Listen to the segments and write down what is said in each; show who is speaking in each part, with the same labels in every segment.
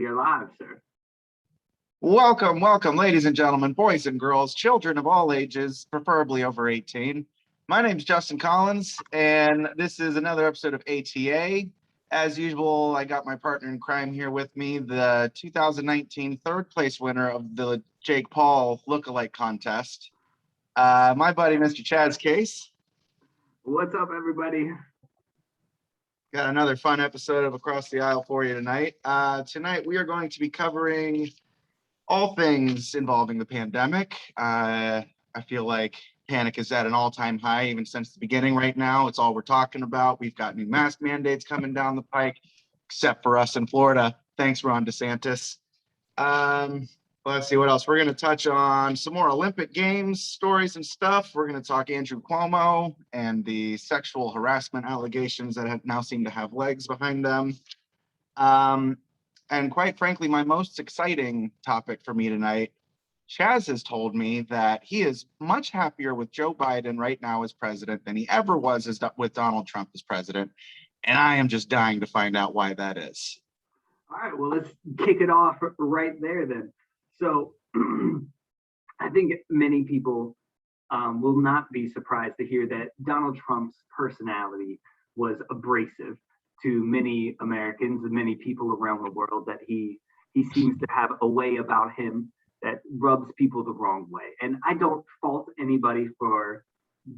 Speaker 1: We are live, sir.
Speaker 2: Welcome, welcome, ladies and gentlemen, boys and girls, children of all ages, preferably over 18. My name is Justin Collins, and this is another episode of ATA. As usual, I got my partner in crime here with me, the 2019 third place winner of the Jake Paul lookalike contest, my buddy, Mr. Chad's Case.
Speaker 1: What's up, everybody?
Speaker 2: Got another fun episode of Across the Aisle for you tonight. Tonight, we are going to be covering all things involving the pandemic. I feel like panic is at an all-time high, even since the beginning right now. It's all we're talking about. We've got new mask mandates coming down the pike, except for us in Florida. Thanks, Ron DeSantis. Let's see what else. We're going to touch on some more Olympic Games stories and stuff. We're going to talk Andrew Cuomo and the sexual harassment allegations that have now seem to have legs behind them. And quite frankly, my most exciting topic for me tonight, Chaz has told me that he is much happier with Joe Biden right now as president than he ever was with Donald Trump as president. And I am just dying to find out why that is.
Speaker 1: All right, well, let's kick it off right there then. So I think many people will not be surprised to hear that Donald Trump's personality was abrasive to many Americans and many people around the world, that he seems to have a way about him that rubs people the wrong way. And I don't fault anybody for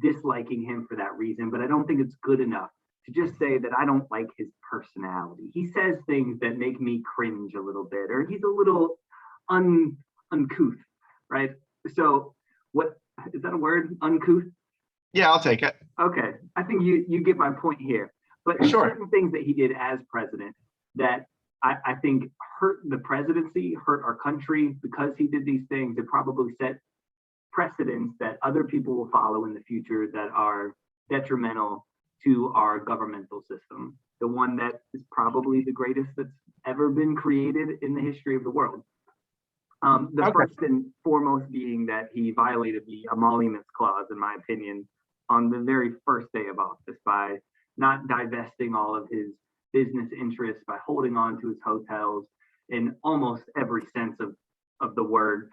Speaker 1: disliking him for that reason, but I don't think it's good enough to just say that I don't like his personality. He says things that make me cringe a little bit, or he's a little uncouth, right? So what is that a word? Uncouth?
Speaker 2: Yeah, I'll take it.
Speaker 1: Okay, I think you get my point here. But
Speaker 2: sure.
Speaker 1: Certain things that he did as president that I think hurt the presidency, hurt our country, because he did these things. It probably set precedents that other people will follow in the future that are detrimental to our governmental system. The one that is probably the greatest that's ever been created in the history of the world. First and foremost being that he violated the emoluments clause, in my opinion, on the very first day of office by not divesting all of his business interests, by holding on to his hotels in almost every sense of the word.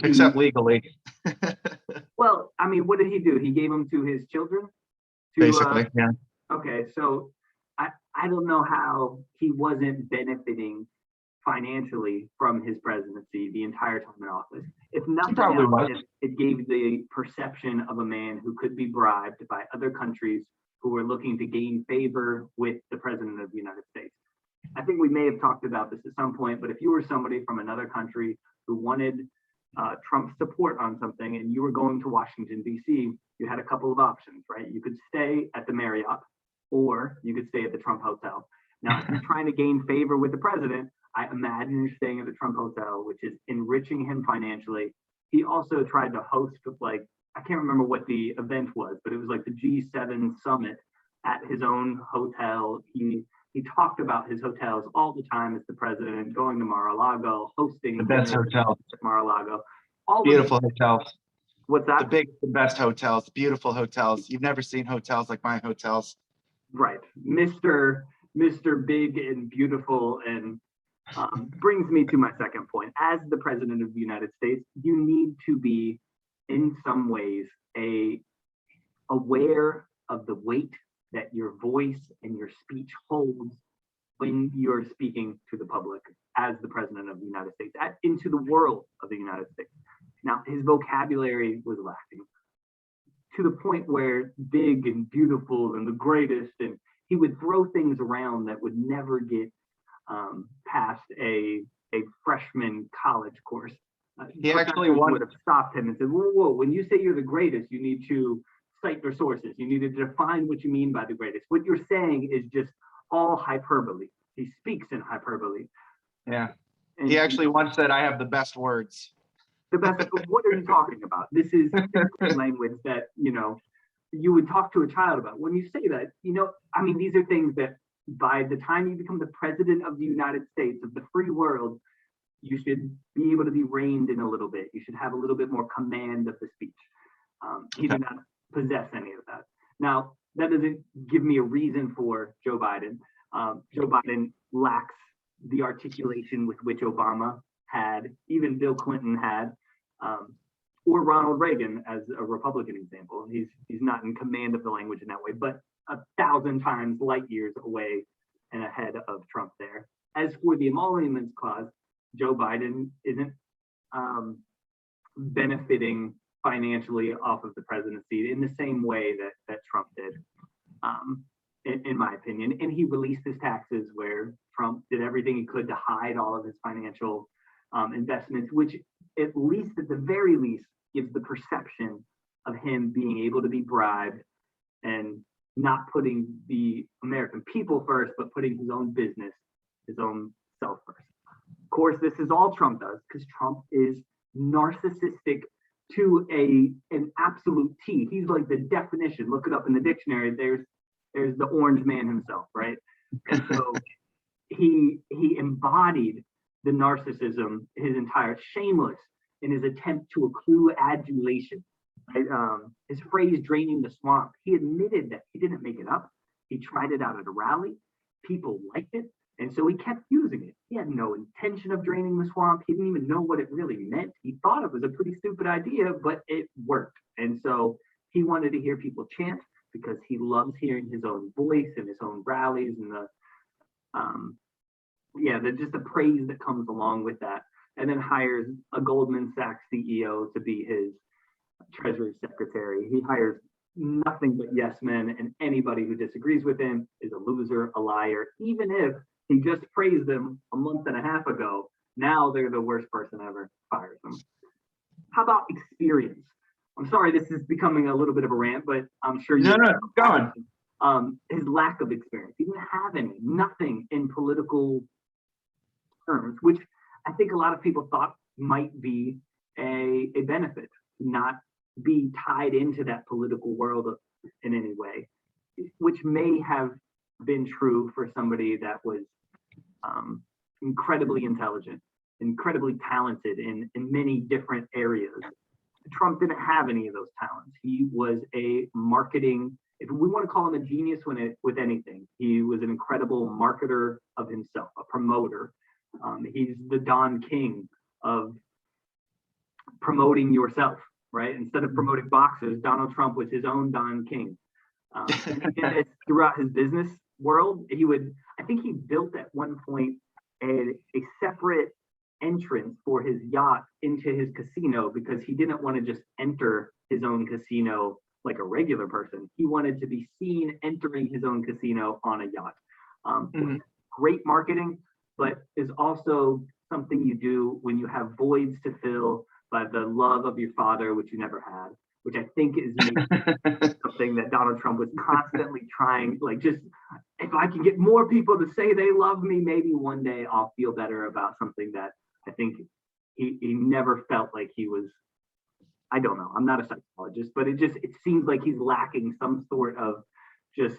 Speaker 2: Except legally.
Speaker 1: Well, I mean, what did he do? He gave them to his children?
Speaker 2: Basically, yeah. Okay,
Speaker 1: so I don't know how he wasn't benefiting financially from his presidency the entire time in office. If nothing else, it gave the perception of a man who could be bribed by other countries who were looking to gain favor with the president of the United States. I think we may have talked about this at some point, but if you were somebody from another country who wanted Trump's support on something and you were going to Washington, D.C., you had a couple of options, right? You could stay at the Marriott or you could stay at the Trump Hotel. Now, if you're trying to gain favor with the president, I imagine you're staying at the Trump Hotel, which is enriching him financially. He also tried to host, I can't remember what the event was, but it was like the G7 summit at his own hotel. He talked about his hotels all the time as the president, going to Mar-a-Lago, hosting
Speaker 2: the best hotels
Speaker 1: at Mar-a-Lago.
Speaker 2: Beautiful hotels.
Speaker 1: What's that?
Speaker 2: The best hotels, beautiful hotels. You've never seen hotels like my hotels.
Speaker 1: Right. Mr. Big and Beautiful, and brings me to my second point. As the president of the United States, you need to be, in some ways, aware of the weight that your voice and your speech holds when you're speaking to the public as the president of the United States, into the world of the United States. Now, his vocabulary was lacking to the point where big and beautiful and the greatest, and he would throw things around that would never get past a freshman college course.
Speaker 2: He actually would
Speaker 1: have stopped him and said, whoa, when you say you're the greatest, you need to cite your sources. You need to define what you mean by the greatest. What you're saying is just all hyperbole. He speaks in hyperbole.
Speaker 2: Yeah. And he actually once said, I have the best words.
Speaker 1: The best, what are you talking about? This is language that, you would talk to a child about. When you say that, these are things that by the time you become the president of the United States, of the free world, you should be able to be reined in a little bit. You should have a little bit more command of the speech. He did not possess any of that. Now, that doesn't give me a reason for Joe Biden. Joe Biden lacks the articulation with which Obama had, even Bill Clinton had, or Ronald Reagan as a Republican example. He's not in command of the language in that way, but 1,000 times light years away and ahead of Trump there. As for the emoluments clause, Joe Biden isn't benefiting financially off of the presidency in the same way that Trump did, in my opinion. And he released his taxes where Trump did everything he could to hide all of his financial investments, which at the very least, gives the perception of him being able to be bribed and not putting the American people first, but putting his own business, his own self first. Of course, this is all Trump does because Trump is narcissistic to an absolute T. He's like the definition. Look it up in the dictionary. There's the orange man himself, right? And so he embodied the narcissism, his entire shameless in his attempt to accrue adulation. Right? His phrase "draining the swamp," he admitted that he didn't make it up. He tried it out at a rally. People liked it. And so he kept using it. He had no intention of draining the swamp. He didn't even know what it really meant. He thought it was a pretty stupid idea, but it worked. And so he wanted to hear people chant because he loves hearing his own voice and his own rallies and just the praise that comes along with that. And then hires a Goldman Sachs CEO to be his Treasury Secretary. He hires nothing but yes men, and anybody who disagrees with him is a loser, a liar, even if he just praised them a month and a half ago. Now they're the worst person ever. Fires them. How about experience? I'm sorry, this is becoming a little bit of a rant, but I'm sure you.
Speaker 2: No, go on.
Speaker 1: His lack of experience. He didn't have any, nothing in political terms, which I think a lot of people thought might be a benefit, not be tied into that political world in any way, which may have been true for somebody that was incredibly intelligent, incredibly talented in many different areas. Trump didn't have any of those talents. He was a marketing, if we want to call him a genius with anything, he was an incredible marketer of himself, a promoter. He's the Don King of promoting yourself, right? Instead of promoting boxers, Donald Trump was his own Don King. Throughout his business world, I think he built at one point a separate entrance for his yacht into his casino because he didn't want to just enter his own casino like a regular person. He wanted to be seen entering his own casino on a yacht. Great marketing, but is also something you do when you have voids to fill by the love of your father, which you never had, which I think is something that Donald Trump was constantly trying, like, just, if I can get more people to say they love me, maybe one day I'll feel better about something that I think he never felt like he was. I don't know. I'm not a psychologist, but it seems like he's lacking some sort of just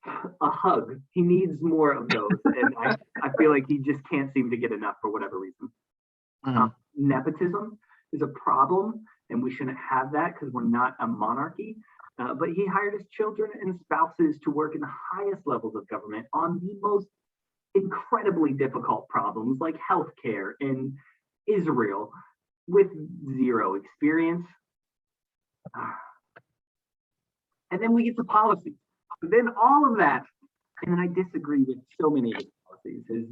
Speaker 1: a hug. He needs more of those. And I feel like he just can't seem to get enough for whatever reason. Nepotism is a problem, and we shouldn't have that because we're not a monarchy. But he hired his children and spouses to work in the highest levels of government on the most incredibly difficult problems like healthcare in Israel with zero experience. And then we get to policies. Then all of that, and then I disagree with so many of his policies. His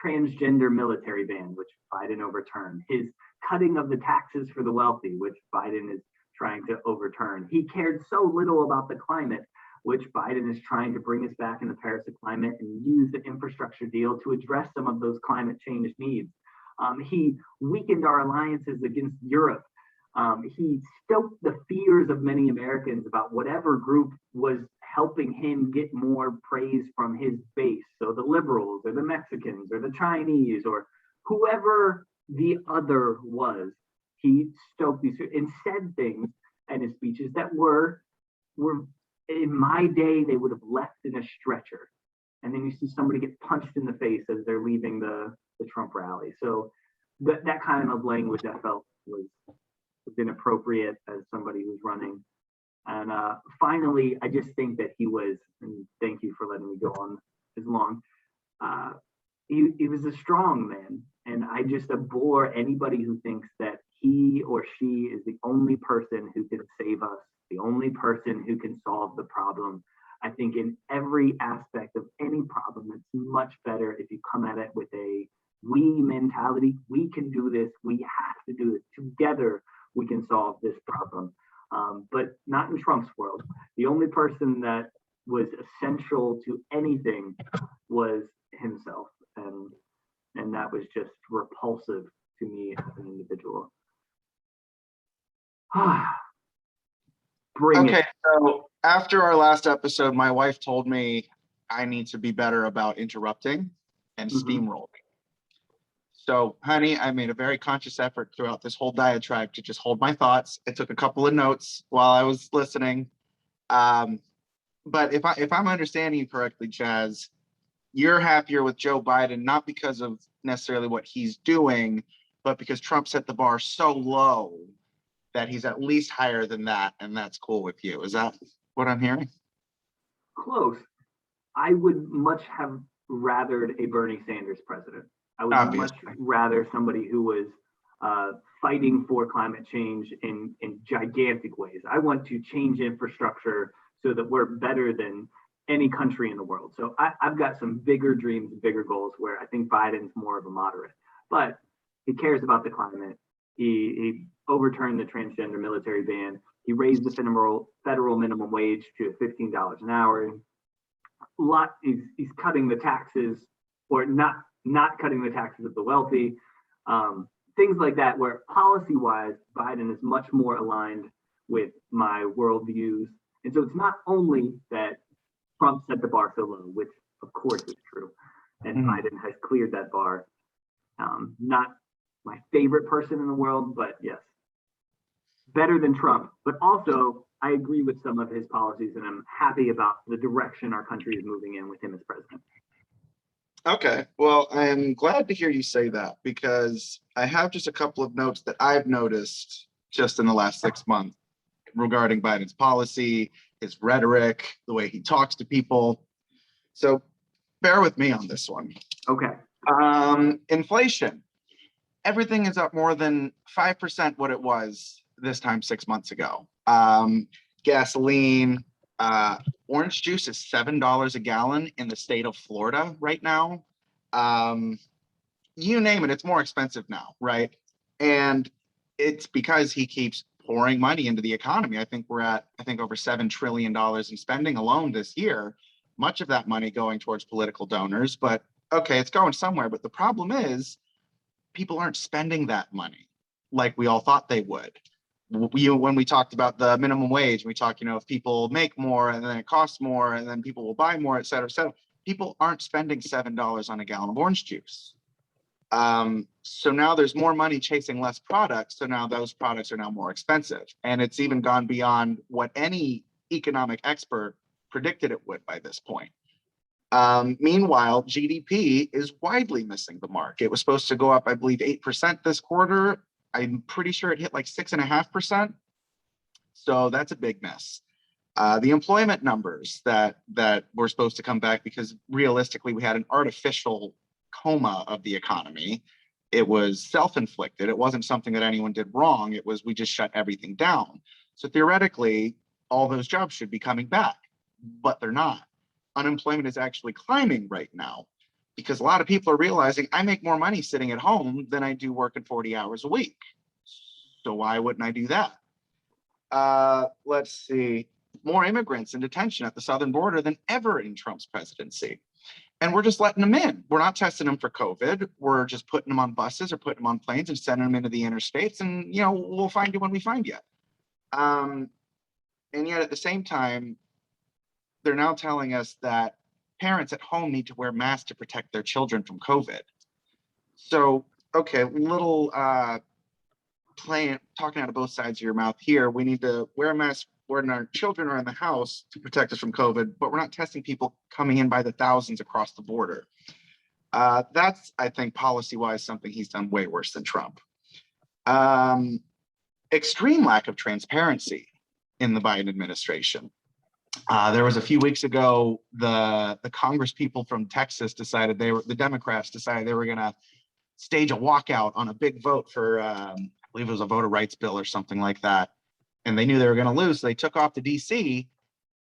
Speaker 1: transgender military ban, which Biden overturned. His cutting of the taxes for the wealthy, which Biden is trying to overturn. He cared so little about the climate, which Biden is trying to bring us back in the Paris Agreement and use the infrastructure deal to address some of those climate change needs. He weakened our alliances against Europe. He stoked the fears of many Americans about whatever group was helping him get more praise from his base. So the liberals or the Mexicans or the Chinese or whoever the other was, he stoked these and said things in his speeches that were in my day, they would have left in a stretcher. And then you see somebody get punched in the face as they're leaving the Trump rally. So that kind of language I felt was inappropriate as somebody who's running. And finally, I just think that he was, and thank you for letting me go on as long, he was a strong man. And I just abhor anybody who thinks that he or she is the only person who can save us, the only person who can solve the problem. I think in every aspect of any problem, it's much better if you come at it with a we mentality. We can do this. We have to do it together. We can solve this problem. But not in Trump's world. The only person that was essential to anything was himself. And that was just repulsive to me as an individual. Bring
Speaker 2: Okay,
Speaker 1: it.
Speaker 2: so after our last episode, my wife told me I need to be better about interrupting and steamrolling. So, honey, I made a very conscious effort throughout this whole diatribe to just hold my thoughts. I took a couple of notes while I was listening. But if I'm understanding you correctly, Chaz, you're happier with Joe Biden, not because of necessarily what he's doing, but because Trump set the bar so low that he's at least higher than that, and that's cool with you. Is that what I'm hearing?
Speaker 1: Close. I would much have rathered a Bernie Sanders president. I would
Speaker 2: Obviously.
Speaker 1: much rather somebody who was fighting for climate change in gigantic ways. I want to change infrastructure so that we're better than any country in the world. So I've got some bigger dreams and bigger goals where I think Biden's more of a moderate, but he cares about the climate. He overturned the transgender military ban. He raised the federal minimum wage to $15 an hour. He's cutting the taxes, or not cutting the taxes of the wealthy. Things like that, where policy-wise, Biden is much more aligned with my worldviews. And so it's not only that Trump set the bar so low, which of course is true, and Biden has cleared that bar. Not my favorite person in the world, but yes, better than Trump. But also, I agree with some of his policies, and I'm happy about the direction our country is moving in with him as president.
Speaker 2: Okay, well, I'm glad to hear you say that, because I have just a couple of notes that I've noticed just in the last 6 months regarding Biden's policy, his rhetoric, the way he talks to people. So bear with me on this one.
Speaker 1: Okay.
Speaker 2: Inflation. Everything is up more than 5% what it was this time 6 months ago. Gasoline, orange juice is $7 a gallon in the state of Florida right now. You name it, it's more expensive now, right? And it's because he keeps pouring money into the economy. I think we're at, over $7 trillion in spending alone this year. Much of that money going towards political donors, but okay, it's going somewhere. But the problem is people aren't spending that money like we all thought they would. When we talked about the minimum wage, we talked, if people make more and then it costs more and then people will buy more, et cetera, et cetera. People aren't spending $7 on a gallon of orange juice. So now there's more money chasing less products. So now those products are now more expensive. And it's even gone beyond what any economic expert predicted it would by this point. Meanwhile, GDP is widely missing the mark. It was supposed to go up, I believe, 8% this quarter. I'm pretty sure it hit like 6.5%. So that's a big miss. The employment numbers that were supposed to come back, because realistically we had an artificial coma of the economy. It was self-inflicted. It wasn't something that anyone did wrong. It was we just shut everything down. So theoretically, all those jobs should be coming back, but they're not. Unemployment is actually climbing right now because a lot of people are realizing I make more money sitting at home than I do working 40 hours a week. So why wouldn't I do that? Let's see. More immigrants in detention at the southern border than ever in Trump's presidency. And we're just letting them in. We're not testing them for COVID. We're just putting them on buses or putting them on planes and sending them into the interstates. And, we'll find you when we find you. And yet at the same time, they're now telling us that parents at home need to wear masks to protect their children from COVID. So, okay, little talking out of both sides of your mouth here. We need to wear a mask when our children are in the house to protect us from COVID, but we're not testing people coming in by the thousands across the border. That's, I think, policy-wise, something he's done way worse than Trump. Extreme lack of transparency in the Biden administration. There was a few weeks ago, the Congress people from Texas decided the Democrats decided they were going to stage a walkout on a big vote for, I believe it was a voter rights bill or something like that. And they knew they were going to lose. So they took off to DC,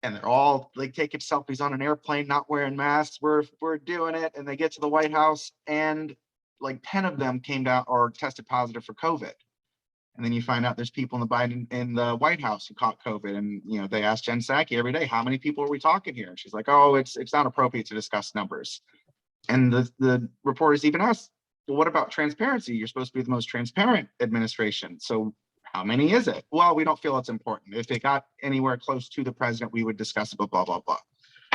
Speaker 2: and they're all like taking selfies on an airplane, not wearing masks. We're doing it. And they get to the White House, and like 10 of them came down or tested positive for COVID. And then you find out there's people in the White House who caught COVID. And, you know, they asked Jen Psaki every day, how many people are we talking here? And she's like, oh, it's not appropriate to discuss numbers. And the reporters even asked, well, what about transparency? You're supposed to be the most transparent administration. So how many is it? Well, we don't feel it's important. If it got anywhere close to the president, we would discuss it, but blah, blah, blah.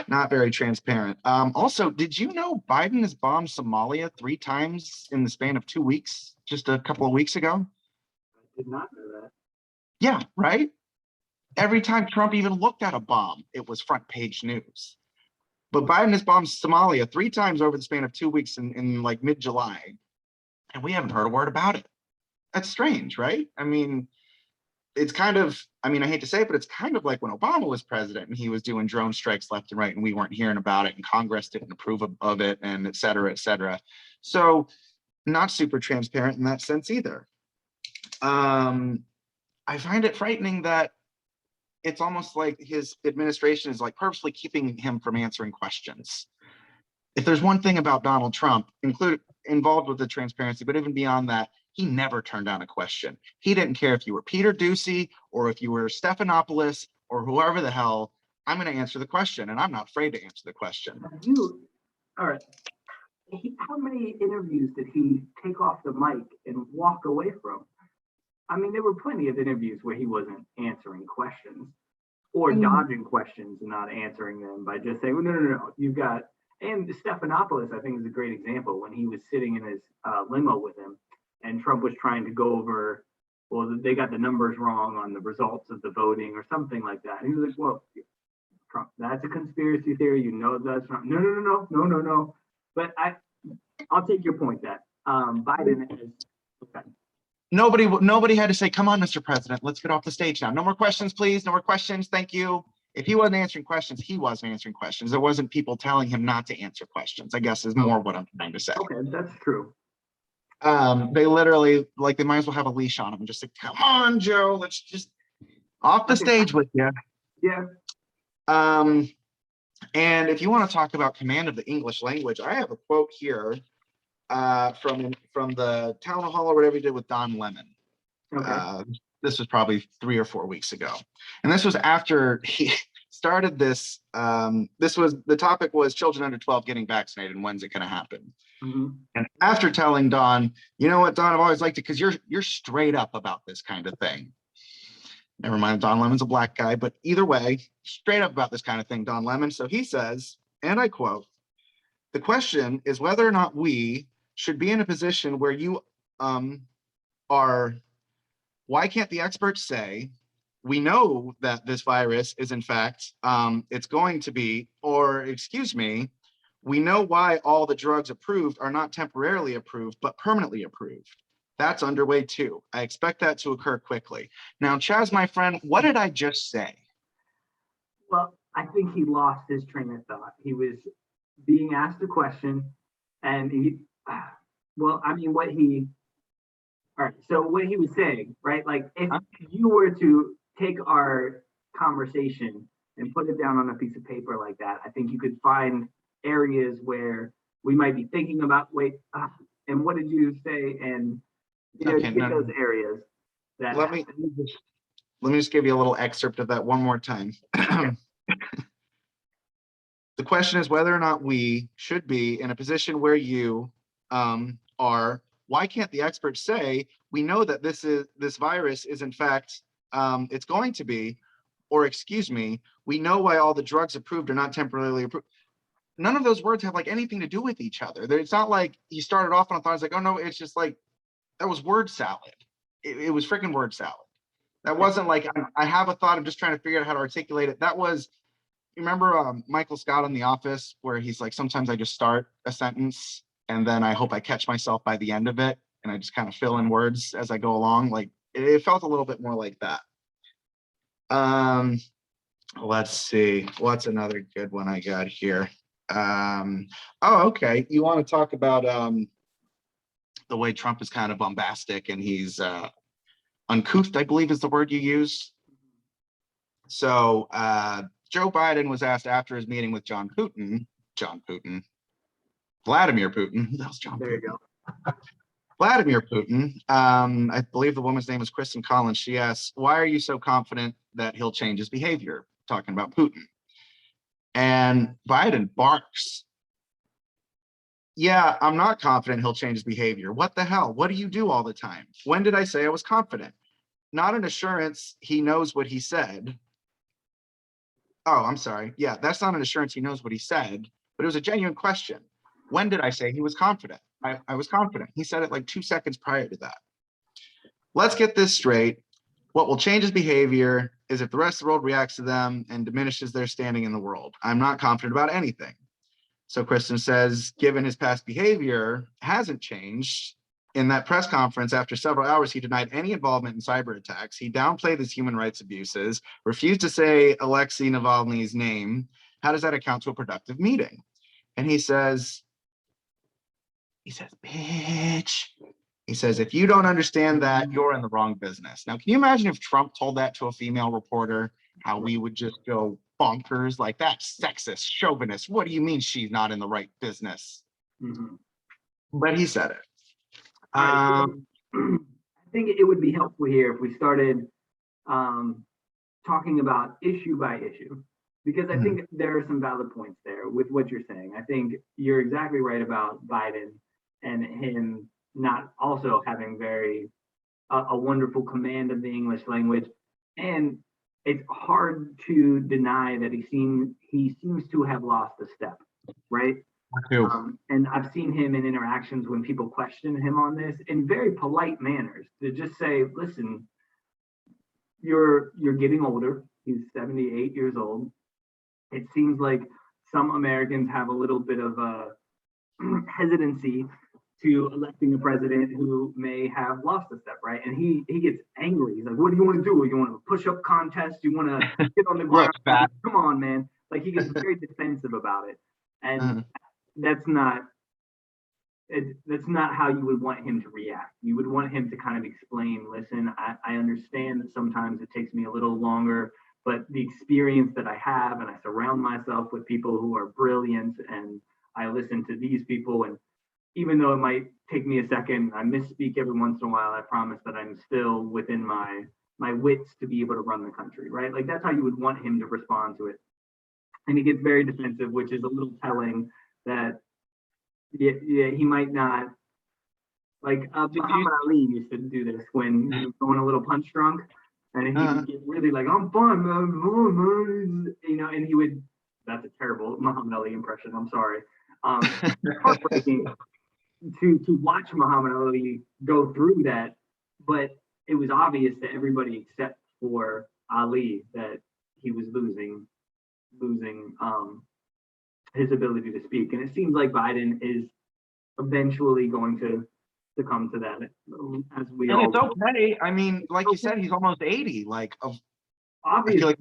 Speaker 2: Not very transparent. Also, did you know Biden has bombed Somalia 3 times in the span of 2 weeks, just a couple of weeks ago?
Speaker 1: Did not know that.
Speaker 2: Yeah, right? Every time Trump even looked at a bomb, it was front page news. But Biden has bombed Somalia 3 times over the span of 2 weeks in like mid-July, and we haven't heard a word about it. That's strange, right? I mean, it's kind of, I mean, I hate to say it, but it's kind of like when Obama was president and he was doing drone strikes left and right, and we weren't hearing about it, and Congress didn't approve of it, and et cetera, et cetera. So not super transparent in that sense either. I find it frightening that it's almost like his administration is like purposely keeping him from answering questions. If there's one thing about Donald Trump, involved with the transparency, but even beyond that, he never turned down a question. He didn't care if you were Peter Doocy or if you were Stephanopoulos or whoever the hell. I'm going to answer the question, and I'm not afraid to answer the question.
Speaker 1: All right. How many interviews did he take off the mic and walk away from? I mean, there were plenty of interviews where he wasn't answering questions or dodging questions and not answering them by just saying, well, no, you've got, and Stephanopoulos, I think, is a great example when he was sitting in his limo with him and Trump was trying to go over, well, they got the numbers wrong on the results of the voting or something like that. And he was like, well, Trump, that's a conspiracy theory. You know, that's not, no. But I'll take your point that Biden is, okay.
Speaker 2: Nobody had to say, come on, Mr. President, let's get off the stage now. No more questions, please. No more questions. Thank you. If he wasn't answering questions, he wasn't answering questions. There wasn't people telling him not to answer questions, I guess is more what I'm trying to say.
Speaker 1: Okay, that's true.
Speaker 2: They literally, like, they might as well have a leash on him and just say, come on, Joe, let's just off the stage with you.
Speaker 1: Yeah.
Speaker 2: And if you want to talk about command of the English language, I have a quote here from the town hall or whatever he did with Don Lemon.
Speaker 1: Okay.
Speaker 2: This was probably 3 or 4 weeks ago. And this was after he started this. The topic was children under 12 getting vaccinated and when's it going to happen?
Speaker 1: Mm-hmm.
Speaker 2: And after telling Don, you know what, Don, I've always liked it because you're straight up about this kind of thing. Never mind, Don Lemon's a black guy, but either way, straight up about this kind of thing, Don Lemon. So he says, and I quote, the question is whether or not we should be in a position where you are, why can't the experts say, we know that this virus is in fact, it's going to be, or excuse me, we know why all the drugs approved are not temporarily approved, but permanently approved. That's underway too. I expect that to occur quickly. Now, Chaz, my friend, what did I just say?
Speaker 1: Well, I think he lost his train of thought. He was being asked a question and all right, so what he was saying, right? Like if you were to take our conversation and put it down on a piece of paper like that, I think you could find areas where we might be thinking about, and what did you say? And those areas that
Speaker 2: let me just give you a little excerpt of that one more time.
Speaker 1: Okay.
Speaker 2: The question is whether or not we should be in a position where you are. Why can't the experts say we know that this virus is in fact it's going to be, or excuse me, we know why all the drugs approved are not temporarily approved. None of those words have like anything to do with each other. It's not like he started off on a thought. It's like, oh no, it's just like that was word salad. It was freaking word salad. That wasn't like I have a thought. I'm just trying to figure out how to articulate it. That was, you remember Michael Scott in The Office where he's like, sometimes I just start a sentence and then I hope I catch myself by the end of it and I just kind of fill in words as I go along. Like it felt a little bit more like that. Let's see. What's another good one I got here? Oh, okay. You want to talk about the way Trump is kind of bombastic and he's uncouth, I believe is the word you use. So Joe Biden was asked after his meeting with Vladimir Putin. Who the hell's John
Speaker 1: There
Speaker 2: Putin?
Speaker 1: you go.
Speaker 2: Vladimir Putin. I believe the woman's name is Kristen Collins. She asks, why are you so confident that he'll change his behavior? Talking about Putin. And Biden barks. Yeah, I'm not confident he'll change his behavior. What the hell? What do you do all the time? When did I say I was confident? Not an assurance he knows what he said. Oh, I'm sorry. Yeah, that's not an assurance he knows what he said, but it was a genuine question. When did I say he was confident? I was confident. He said it like 2 seconds prior to that. Let's get this straight. What will change his behavior is if the rest of the world reacts to them and diminishes their standing in the world. I'm not confident about anything. So Kristen says, given his past behavior hasn't changed, in that press conference, after several hours, he denied any involvement in cyber attacks. He downplayed his human rights abuses, refused to say Alexei Navalny's name. How does that account to a productive meeting? And he says, bitch. He says, if you don't understand that, you're in the wrong business. Now, can you imagine if Trump told that to a female reporter, how we would just go bonkers like that? Sexist, chauvinist. What do you mean she's not in the right business?
Speaker 1: Mm-hmm.
Speaker 2: But he said it.
Speaker 1: I think it would be helpful here if we started talking about issue by issue, because I think there are some valid points there with what you're saying. I think you're exactly right about Biden and him not also having a wonderful command of the English language. And it's hard to deny that he seems to have lost a step, right? And I've seen him in interactions when people question him on this in very polite manners to just say, listen, you're getting older. He's 78 years old. It seems like some Americans have a little bit of a hesitancy to electing a president who may have lost a step, right? And he gets angry. He's like, what do you want to do? You want a push-up contest? You want to get on the ground? Come on, man. Like, he gets very defensive about it. And that's not how you would want him to react. You would want him to kind of explain, listen, I understand that sometimes it takes me a little longer, but the experience that I have, and I surround myself with people who are brilliant, and I listen to these people, and even though it might take me a second, I misspeak every once in a while, I promise that I'm still within my wits to be able to run the country, right? Like, that's how you would want him to respond to it. And he gets very defensive, which is a little telling that he might not, like Muhammad Ali used to do this when he was going a little punch drunk, and he would get really like, I'm fine, man, and he would, that's a terrible Muhammad Ali impression, I'm sorry. Heartbreaking to watch Muhammad Ali go through that, but it was obvious to everybody except for Ali that he was losing his ability to speak. And it seems like Biden is eventually going to come to that, as we
Speaker 2: and
Speaker 1: all
Speaker 2: it's okay. I mean, like you said, he's almost 80. Like,
Speaker 1: obviously,
Speaker 2: I feel like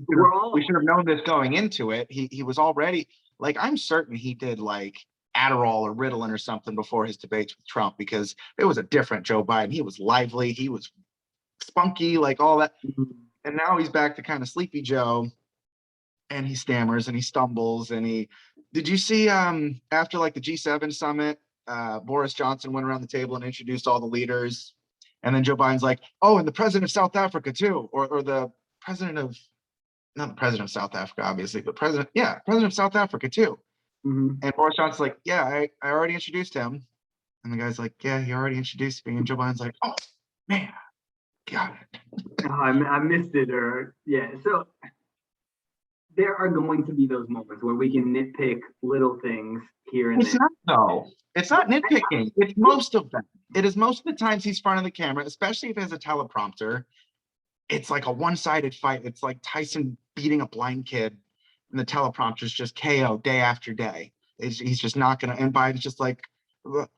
Speaker 2: we should have known this going into it. He was already, like, I'm certain he did like Adderall or Ritalin or something before his debates with Trump, because it was a different Joe Biden. He was lively, he was spunky, like all that. And now he's back to kind of sleepy Joe, and he stammers and he stumbles. And did you see after like the G7 summit, Boris Johnson went around the table and introduced all the leaders, and then Joe Biden's like, oh, and the president of South Africa too, or the president of, not the president of South Africa obviously, but president of South Africa too. And Boris Johnson's like, yeah, I already introduced him. And the guy's like, yeah, he already introduced me. And Joe Biden's like, oh, man, got it.
Speaker 1: Oh, I missed it. So there are going to be those moments where we can nitpick little things here and there.
Speaker 2: It's not, though. It's not nitpicking. It's most of them. It is most of the times he's in front of the camera, especially if it has a teleprompter. It's like a one-sided fight. It's like Tyson beating a blind kid, and the teleprompter's just KO day after day. He's just not gonna. And Biden's just like, well,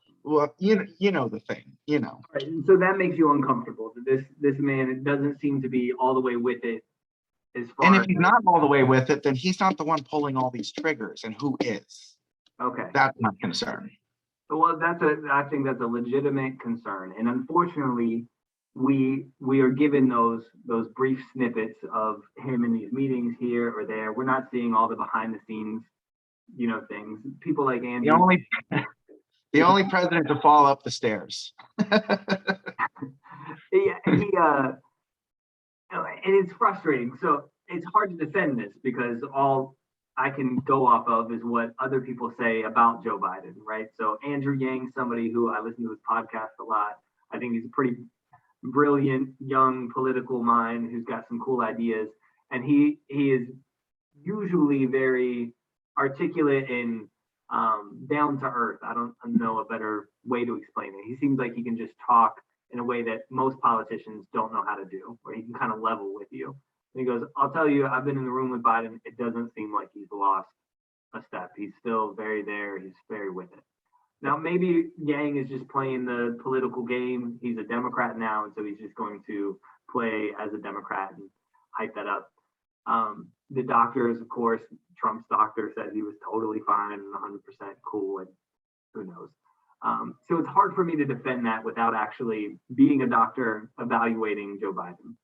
Speaker 2: you know the thing,
Speaker 1: Right. So that makes you uncomfortable. This man doesn't seem to be all the way with it. as
Speaker 2: And
Speaker 1: far
Speaker 2: if he's not all the way with it, then he's not the one pulling all these triggers. And who is?
Speaker 1: okay.
Speaker 2: That's my concern.
Speaker 1: Well, I think that's a legitimate concern. And unfortunately, we are given those brief snippets of him in these meetings here or there. We're not seeing all the behind the scenes, things. People like Andrew.
Speaker 2: The only president to fall up the stairs.
Speaker 1: And it's frustrating. So it's hard to defend this because all I can go off of is what other people say about Joe Biden, right? So Andrew Yang, somebody who I listen to his podcast a lot. I think he's a pretty brilliant young political mind who's got some cool ideas, and he is usually very articulate and down to earth. I don't know a better way to explain it. He seems like he can just talk in a way that most politicians don't know how to do, where he can kind of level with you. And he goes, I'll tell you, I've been in the room with Biden. It doesn't seem like he's lost a step. He's still very there. He's very with it. Now, maybe Yang is just playing the political game. He's a Democrat now, and so he's just going to play as a Democrat and hype that up. The doctors, of course, Trump's doctor said he was totally fine and 100% cool, and who knows. So it's hard for me to defend that without actually being a doctor evaluating Joe Biden.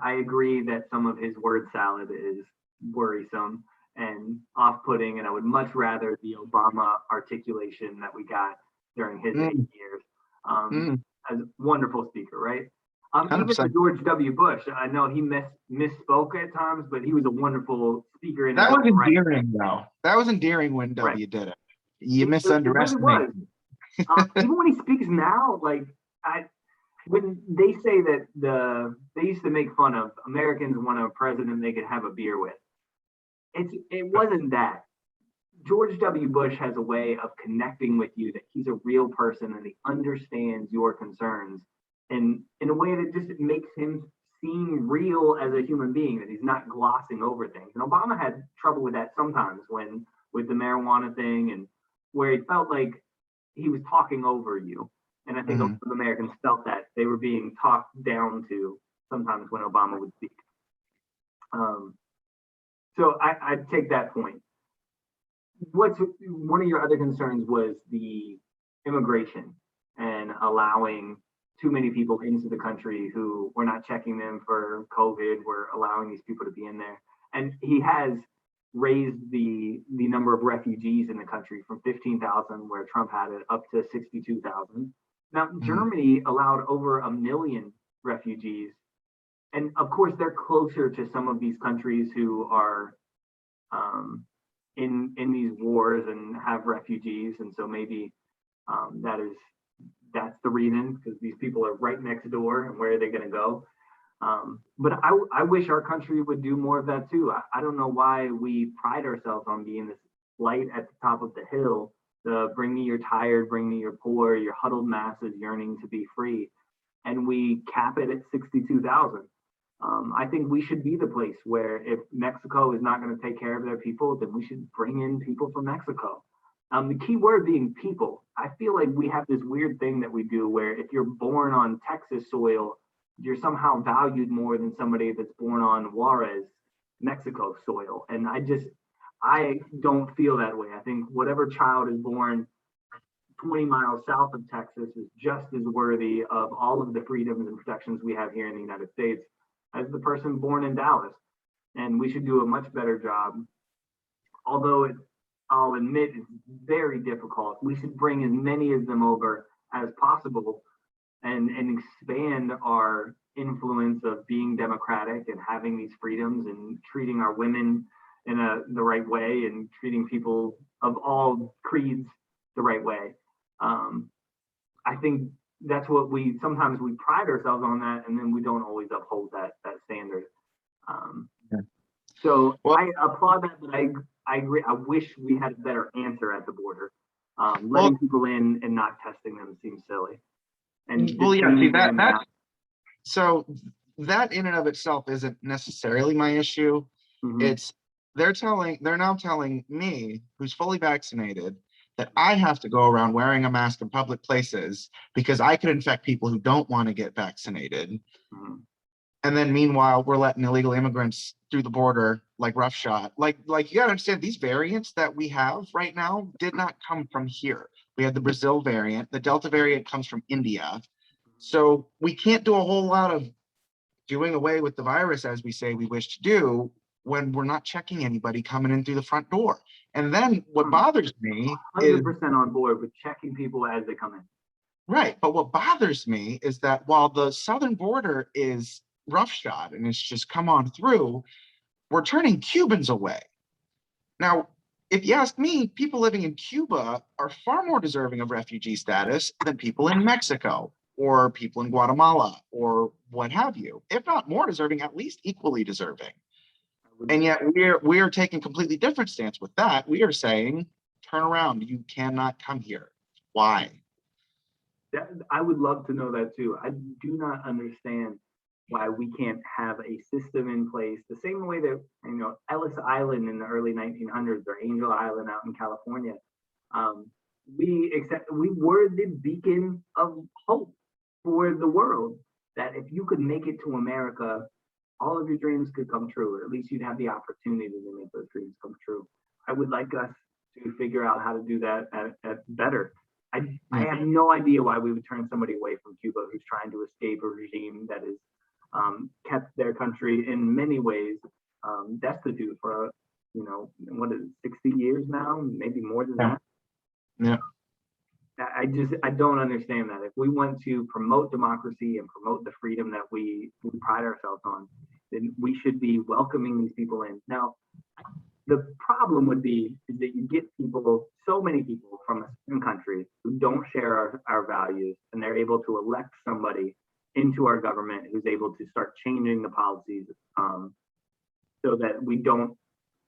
Speaker 1: I agree that some of his word salad is worrisome and off-putting, and I would much rather the Obama articulation that we got during his 8 years. As a wonderful speaker, right? Even to George W. Bush, I know he misspoke at times, but he was a wonderful speaker.
Speaker 2: That was endearing, though. That was endearing when W did it. You misunderestimated.
Speaker 1: Even when he speaks now, when they say that they used to make fun of Americans want a president they could have a beer with. It wasn't that. George W. Bush has a way of connecting with you that he's a real person and he understands your concerns, and in a way that just makes him seem real as a human being, that he's not glossing over things. And Obama had trouble with that sometimes with the marijuana thing, and where he felt like he was talking over you. And I think a lot of Americans felt that they were being talked down to sometimes when Obama would speak. So I'd take that point. One of your other concerns was the immigration and allowing too many people into the country who were not checking them for COVID. We're allowing these people to be in there. And he has raised the number of refugees in the country from 15,000, where Trump had it, up to 62,000. Now, Germany allowed over 1 million refugees. And of course, they're closer to some of these countries who are in these wars and have refugees. And so maybe that's the reason, because these people are right next door, and where are they going to go? But I wish our country would do more of that too. I don't know why we pride ourselves on being this light at the top of the hill, the bring me your tired, bring me your poor, your huddled masses yearning to be free. And we cap it at 62,000. I think we should be the place where, if Mexico is not going to take care of their people, then we should bring in people from Mexico. The key word being people. I feel like we have this weird thing that we do where if you're born on Texas soil, you're somehow valued more than somebody that's born on Juarez, Mexico soil. And I don't feel that way. I think whatever child is born 20 miles south of Texas is just as worthy of all of the freedoms and protections we have here in the United States as the person born in Dallas. And we should do a much better job. Although I'll admit it's very difficult. We should bring as many of them over as possible and expand our influence of being democratic and having these freedoms and treating our women in the right way and treating people of all creeds the right way. I think that's what sometimes we pride ourselves on that, and then we don't always uphold that standard. So I applaud that, but I agree. I wish we had a better answer at the border. Letting people in and not testing them seems silly. And
Speaker 2: so that in and of itself isn't necessarily my issue. It's they're now telling me, who's fully vaccinated, that I have to go around wearing a mask in public places because I could infect people who don't want to get vaccinated. And then meanwhile, we're letting illegal immigrants through the border like roughshod. Like you gotta understand, these variants that we have right now did not come from here. We had the Brazil variant, the Delta variant comes from India. So we can't do a whole lot of doing away with the virus as we say we wish to do when we're not checking anybody coming in through the front door. And then what bothers me is
Speaker 1: 100% on board with checking people as they come in.
Speaker 2: right. But what bothers me is that while the southern border is roughshod and it's just come on through, we're turning Cubans away. Now, if you ask me, people living in Cuba are far more deserving of refugee status than people in Mexico or people in Guatemala or what have you. If not more deserving, at least equally deserving. And yet we are taking a completely different stance with that. We are saying, turn around, you cannot come here. Why?
Speaker 1: I would love to know that too. I do not understand why we can't have a system in place the same way that, Ellis Island in the early 1900s or Angel Island out in California. We were the beacon of hope for the world, that if you could make it to America, all of your dreams could come true, or at least you'd have the opportunity to make those dreams come true. I would like us to figure out how to do that at better. I have no idea why we would turn somebody away from Cuba who's trying to escape a regime that has kept their country in many ways destitute for, what is it, 60 years now, maybe more than that.
Speaker 2: Yeah.
Speaker 1: I don't understand that. If we want to promote democracy and promote the freedom that we pride ourselves on, then we should be welcoming these people in. Now, the problem would be is that you get people, so many people from a certain country who don't share our values, and they're able to elect somebody into our government who's able to start changing the policies so that we don't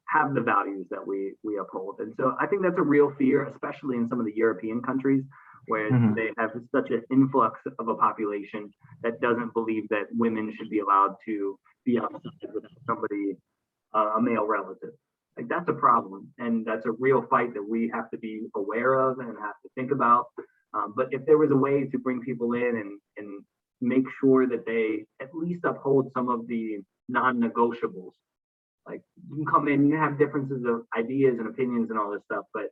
Speaker 1: have the values that we uphold. And so I think that's a real fear, especially in some of the European countries where they have such an influx of a population that doesn't believe that women should be allowed to be outside with somebody, a male relative. Like, that's a problem, and that's a real fight that we have to be aware of and have to think about. But if there was a way to bring people in and make sure that they at least uphold some of the non-negotiables, like, you can come in, you have differences of ideas and opinions and all this stuff, but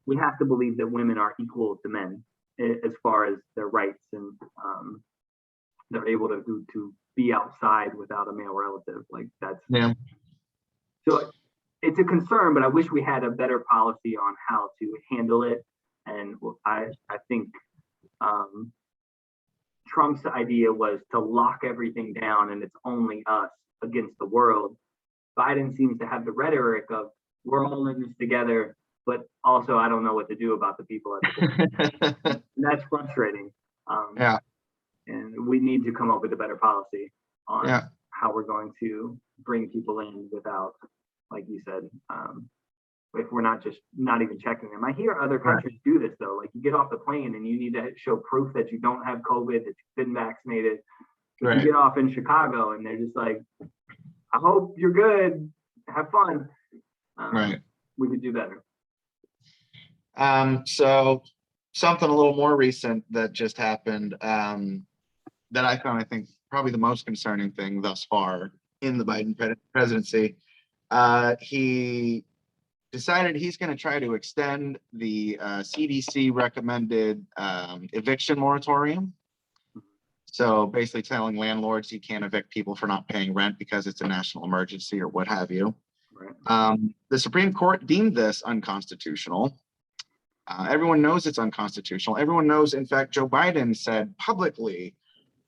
Speaker 1: we have to believe that women are equal to men as far as their rights, and they're able to be outside without a male relative. Like, that's so it's a concern, but I wish we had a better policy on how to handle it. And I think Trump's idea was to lock everything down and it's only us against the world. Biden seems to have the rhetoric of, we're all in this together, but also I don't know what to do about the people at the and that's frustrating. And we need to come up with a better policy on how we're going to bring people in without, like you said, if we're not even checking them. I hear other countries do this though. Like, you get off the plane and you need to show proof that you don't have COVID, that you've been vaccinated. You get off in Chicago and they're just like, I hope you're good. Have fun. We could do better.
Speaker 2: So something a little more recent that just happened that I found, I think, probably the most concerning thing thus far in the Biden presidency. He decided he's going to try to extend the CDC recommended eviction moratorium. So basically telling landlords you can't evict people for not paying rent because it's a national emergency or what have you. The Supreme Court deemed this unconstitutional. Everyone knows it's unconstitutional. Everyone knows, in fact, Joe Biden said publicly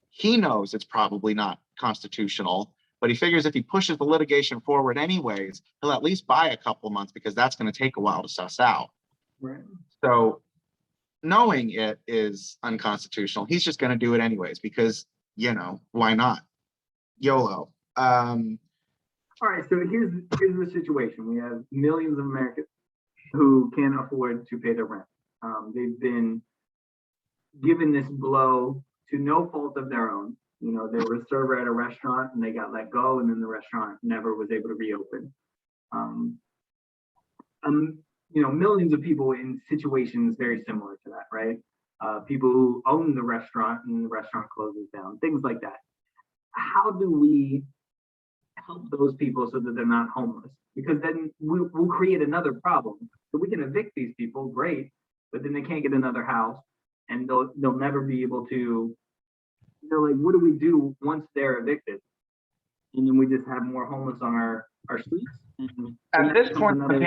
Speaker 2: he knows it's probably not constitutional, but he figures if he pushes the litigation forward anyways, he'll at least buy a couple months because that's going to take a while to suss out. So knowing it is unconstitutional, he's just going to do it anyways because, why not? YOLO. All
Speaker 1: right, so here's the situation. We have millions of Americans who can't afford to pay their rent. They've been given this blow to no fault of their own. They were a server at a restaurant and they got let go, and then the restaurant never was able to reopen. Millions of people in situations very similar to that, right? People who own the restaurant and the restaurant closes down, things like that. how do we help those people so that they're not homeless? Because then we'll create another problem. So we can evict these people, great, but then they can't get another house, and they'll never be able to. Like, what do we do once they're evicted? And then we just have more homeless on our streets.
Speaker 2: At this point in the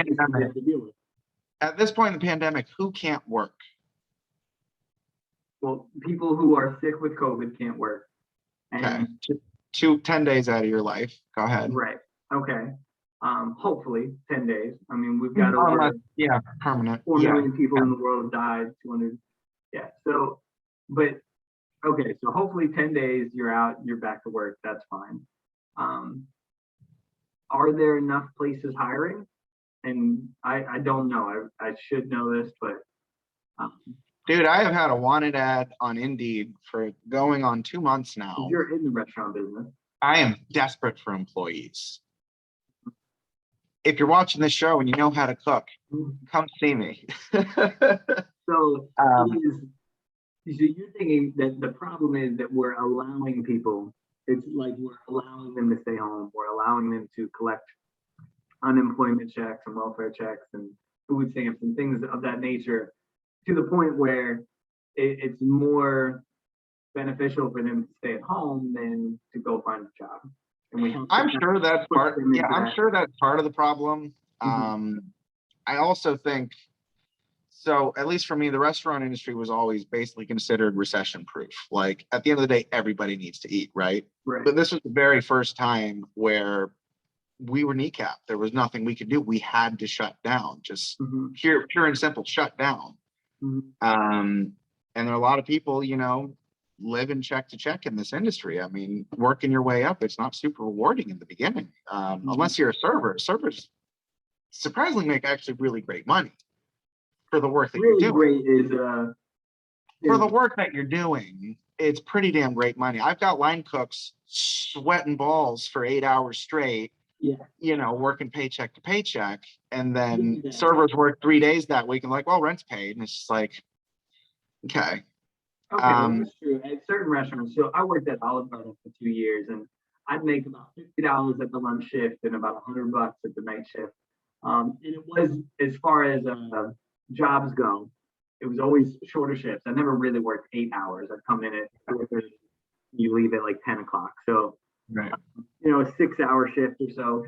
Speaker 2: pandemic, who can't work?
Speaker 1: Well, people who are sick with COVID can't work. And
Speaker 2: okay. 10 days out of your life. Go ahead.
Speaker 1: Right. Okay. Hopefully 10 days. I mean, we've got over
Speaker 2: permanent.
Speaker 1: 4 million people in the world have died, 200. Yeah. So, but okay. So hopefully 10 days, you're out, you're back to work. That's fine. Are there enough places hiring? And I don't know. I should know this, but
Speaker 2: dude, I have had a wanted ad on Indeed for going on 2 months now.
Speaker 1: You're in the restaurant business.
Speaker 2: I am desperate for employees. If you're watching this show and you know how to cook, come see me.
Speaker 1: So you're thinking that the problem is that we're allowing people, it's like we're allowing them to stay home. We're allowing them to collect unemployment checks and welfare checks and food stamps and things of that nature, to the point where it's more beneficial for them to stay at home than to go find a job. And
Speaker 2: I'm sure that's part. Yeah, I'm sure that's part of the problem. I also think, so at least for me, the restaurant industry was always basically considered recession proof. Like, at the end of the day, everybody needs to eat, right? But this was the very first time where we were kneecapped. There was nothing we could do. We had to shut down, just pure and simple, shut down. And there are a lot of people, living check to check in this industry. I mean, working your way up, it's not super rewarding in the beginning, unless you're a server. Servers surprisingly make actually really great money for the work that you're doing. For the work that you're doing, it's pretty damn great money. I've got line cooks sweating balls for 8 hours straight, working paycheck to paycheck, and then servers work 3 days that week and like, well, rent's paid, and it's just like, okay.
Speaker 1: Okay, that's true. At certain restaurants, so I worked at Olive Garden for 2 years, and I'd make about $50 at the lunch shift and about $100 at the night shift. And it was, as far as jobs go, it was always shorter shifts. I never really worked 8 hours. I'd come in at 4:30, you leave at like 10 o'clock. So, a 6-hour shift or so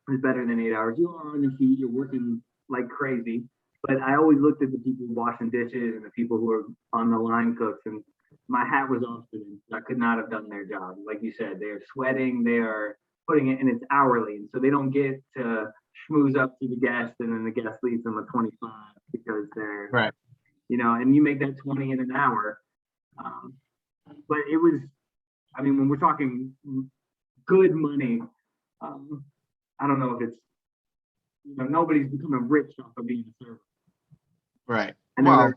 Speaker 1: is better than 8 hours. You are on your feet, you're working like crazy. But I always looked at the people washing dishes and the people who were on the line cooks, and my hat was off to them. I could not have done their job. Like you said, they are sweating, they are putting it, and it's hourly. And so they don't get to schmooze up to the guest, and then the guest leaves them a 25 because they're, and you make that 20 in an hour. But it was, I mean, when we're talking good money, I don't know if it's, nobody's becoming rich off of being a server.
Speaker 2: Right. Well,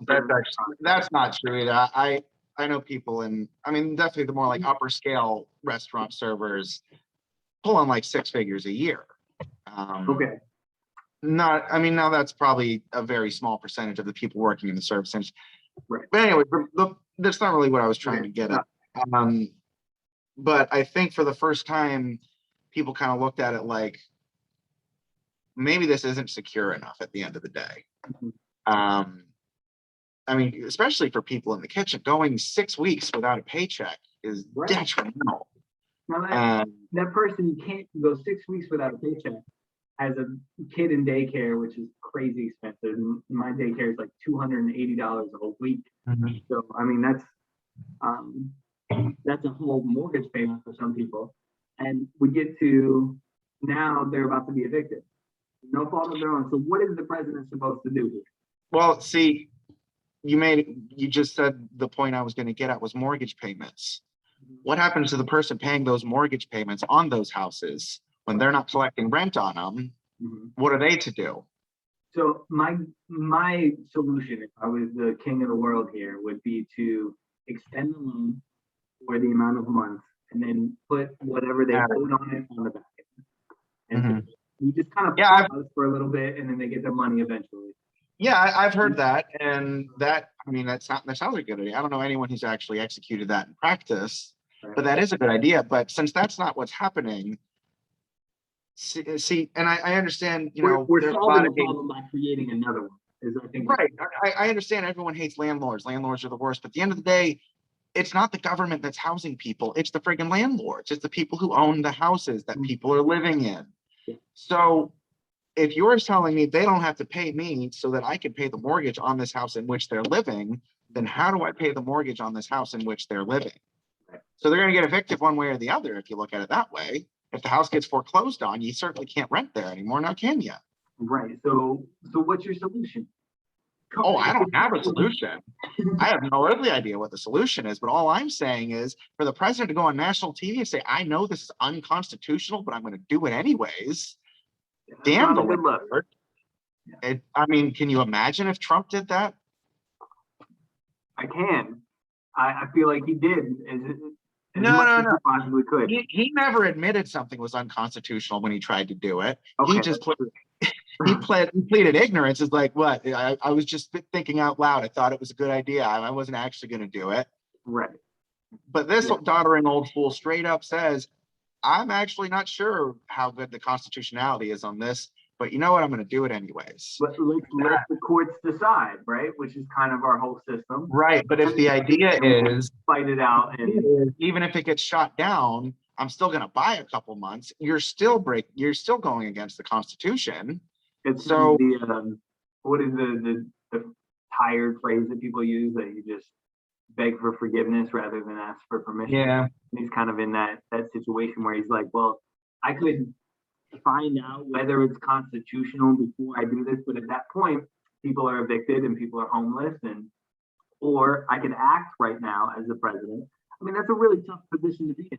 Speaker 2: that's not true either. I know people, and I mean, definitely the more like upper scale restaurant servers pull on like 6 figures a year. Now that's probably a very small percentage of the people working in the service industry. Right. But anyway, that's not really what I was trying to get at. But I think for the first time, people kind of looked at it like, maybe this isn't secure enough at the end of the day. I mean, especially for people in the kitchen, going 6 weeks without a paycheck is detrimental.
Speaker 1: Now that person can't go 6 weeks without a paycheck, has a kid in daycare, which is crazy expensive. My daycare is like $280 a week. So I mean, that's a whole mortgage payment for some people. And we get to now they're about to be evicted. No fault of their own. So what is the president supposed to do here? Well,
Speaker 2: see, you just said the point I was going to get at was mortgage payments. What happens to the person paying those mortgage payments on those houses when they're not collecting rent on them? What are they to do?
Speaker 1: So my solution, if I was the king of the world here, would be to extend the loan for the amount of months and then put whatever they put on it on the back end. And so you just kind of pause for a little bit, and then they get their money eventually.
Speaker 2: Yeah, I've heard that, and that sounds like a good idea. I don't know anyone who's actually executed that in practice, But that is a good idea. But since that's not what's happening, see, and I understand,
Speaker 1: we're
Speaker 2: there's a
Speaker 1: solving
Speaker 2: lot
Speaker 1: the
Speaker 2: of cases.
Speaker 1: problem by creating another one. I think
Speaker 2: Right. I understand everyone hates landlords. Landlords are the worst. But at the end of the day, it's not the government that's housing people. It's the friggin' landlords. It's the people who own the houses that people are living in.
Speaker 1: Yeah.
Speaker 2: So if you're telling me they don't have to pay me so that I can pay the mortgage on this house in which they're living, then how do I pay the mortgage on this house in which they're living?
Speaker 1: Right.
Speaker 2: So they're going to get evicted one way or the other if you look at it that way. If the house gets foreclosed on, you certainly can't rent there anymore now, can you?
Speaker 1: Right. So what's your solution?
Speaker 2: Oh, I don't have a solution. I have no earthly idea what the solution is, but all I'm saying is for the president to go on national TV and say, I know this is unconstitutional, but I'm going to do it anyways. Damn the landlord. I mean, can you imagine if Trump did that?
Speaker 1: I can. I feel like he did.
Speaker 2: No.
Speaker 1: Possibly could.
Speaker 2: He never admitted something was unconstitutional when he tried to do it.
Speaker 1: Okay,
Speaker 2: he just pleaded ignorance. Is like, what? I was just thinking out loud. I thought it was a good idea. I wasn't actually going to do it.
Speaker 1: Right.
Speaker 2: But this doddering old fool straight up says, I'm actually not sure how good the constitutionality is on this, but you know what? I'm going to do it anyways.
Speaker 1: But let the courts decide, right? Which is kind of our whole system.
Speaker 2: Right. But if the idea is
Speaker 1: fight it out, and
Speaker 2: even if it gets shot down, I'm still going to buy a couple months. You're still going against the Constitution.
Speaker 1: It's
Speaker 2: so
Speaker 1: what is the tired phrase that people use that you just beg for forgiveness rather than ask for permission?
Speaker 2: Yeah.
Speaker 1: He's kind of in that situation where he's like, well, I could find out whether it's constitutional before I do this, but at that point, people are evicted and people are homeless, or I can act right now as the president. I mean, that's a really tough position to be in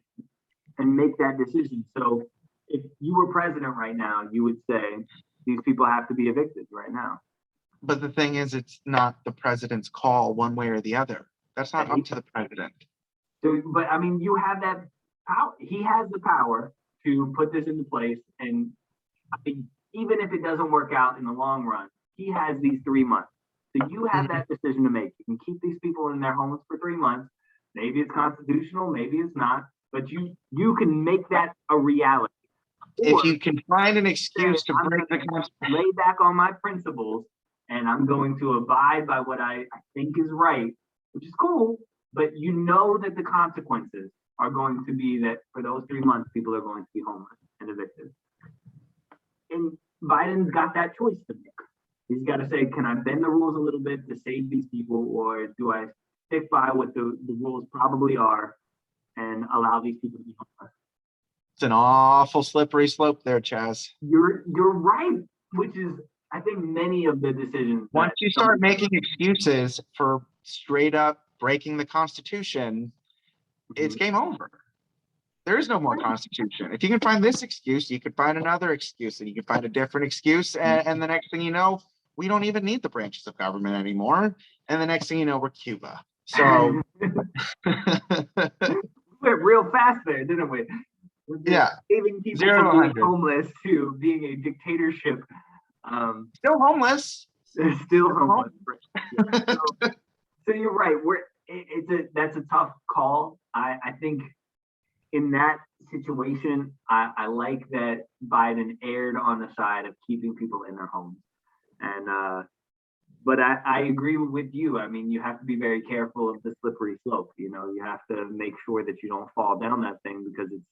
Speaker 1: and make that decision. So if you were president right now, you would say these people have to be evicted right now.
Speaker 2: But the thing is, it's not the president's call one way or the other. That's not up to the president.
Speaker 1: So, but I mean, you have that power. He has the power to put this into place. And I mean, even if it doesn't work out in the long run, he has these 3 months. So you have that decision to make. You can keep these people in their homes for 3 months. Maybe it's constitutional, maybe it's not, but you can make that a reality.
Speaker 2: If you can find an excuse to break the Constitution,
Speaker 1: lay back on my principles, and I'm going to abide by what I think is right, which is cool, but you know that the consequences are going to be that for those 3 months, people are going to be homeless and evicted. And Biden's got that choice to make. He's got to say, can I bend the rules a little bit to save these people, or do I stick by what the rules probably are and allow these people to be homeless?
Speaker 2: It's an awful slippery slope there, Chaz.
Speaker 1: You're right, which is, I think, many of the decisions.
Speaker 2: Once you start making excuses for straight up breaking the Constitution, it's game over. There is no more Constitution. If you can find this excuse, you could find another excuse, and you can find a different excuse, and the next thing you know, we don't even need the branches of government anymore. And the next thing you know, we're Cuba. So
Speaker 1: we went real fast there, didn't we?
Speaker 2: Yeah.
Speaker 1: Saving people from being homeless to being a dictatorship.
Speaker 2: Still homeless.
Speaker 1: Still homeless. Yeah. So you're right. That's a tough call. I think in that situation, I like that Biden erred on the side of keeping people in their homes. And but I agree with you. I mean, you have to be very careful of the slippery slope. You have to make sure that you don't fall down that thing, because it's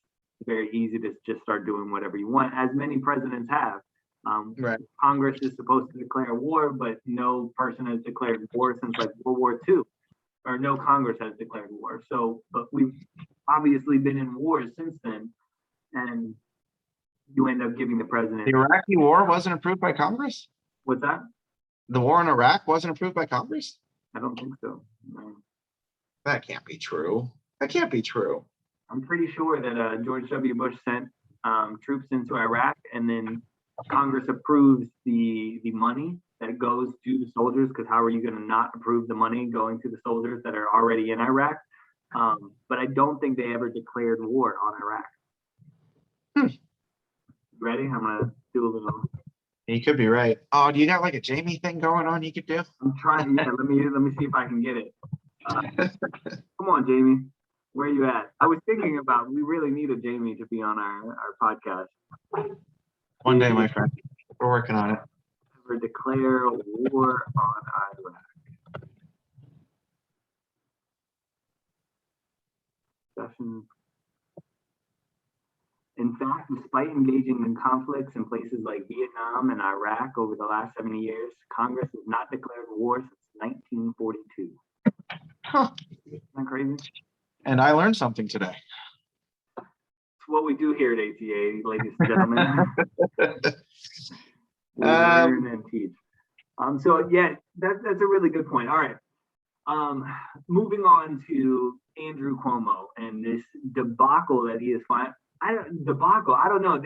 Speaker 1: very easy to just start doing whatever you want, as many presidents have.
Speaker 2: Right.
Speaker 1: Congress is supposed to declare war, but no person has declared war since like World War II, or no Congress has declared war. So, but we've obviously been in wars since then, and you end up giving the president.
Speaker 2: The Iraqi war wasn't approved by Congress?
Speaker 1: What's that?
Speaker 2: The war in Iraq wasn't approved by Congress?
Speaker 1: I don't think so. No.
Speaker 2: That can't be true. That can't be true.
Speaker 1: I'm pretty sure that George W. Bush sent troops into Iraq, and then Congress approves the money that goes to the soldiers, because how are you going to not approve the money going to the soldiers that are already in Iraq? But I don't think they ever declared war on Iraq. Ready? I'm going to do a little.
Speaker 2: You could be right. Oh, do you got like a Jamie thing going on you could do?
Speaker 1: I'm trying. Yeah, let me see if I can get it. Come on, Jamie. Where are you at? I was thinking about, we really need a Jamie to be on our podcast.
Speaker 2: One day, my friend. We're working on it.
Speaker 1: Ever declare war on Iraq? Session. In fact, despite engaging in conflicts in places like Vietnam and Iraq over the last 70 years, Congress has not declared war since 1942.
Speaker 2: Huh.
Speaker 1: Isn't that crazy?
Speaker 2: And I learned something today.
Speaker 1: It's what we do here at ATA, ladies and gentlemen. We learn and teach. So yeah, that's a really good point. All right. Moving on to Andrew Cuomo and this debacle that he is finding. I don't know.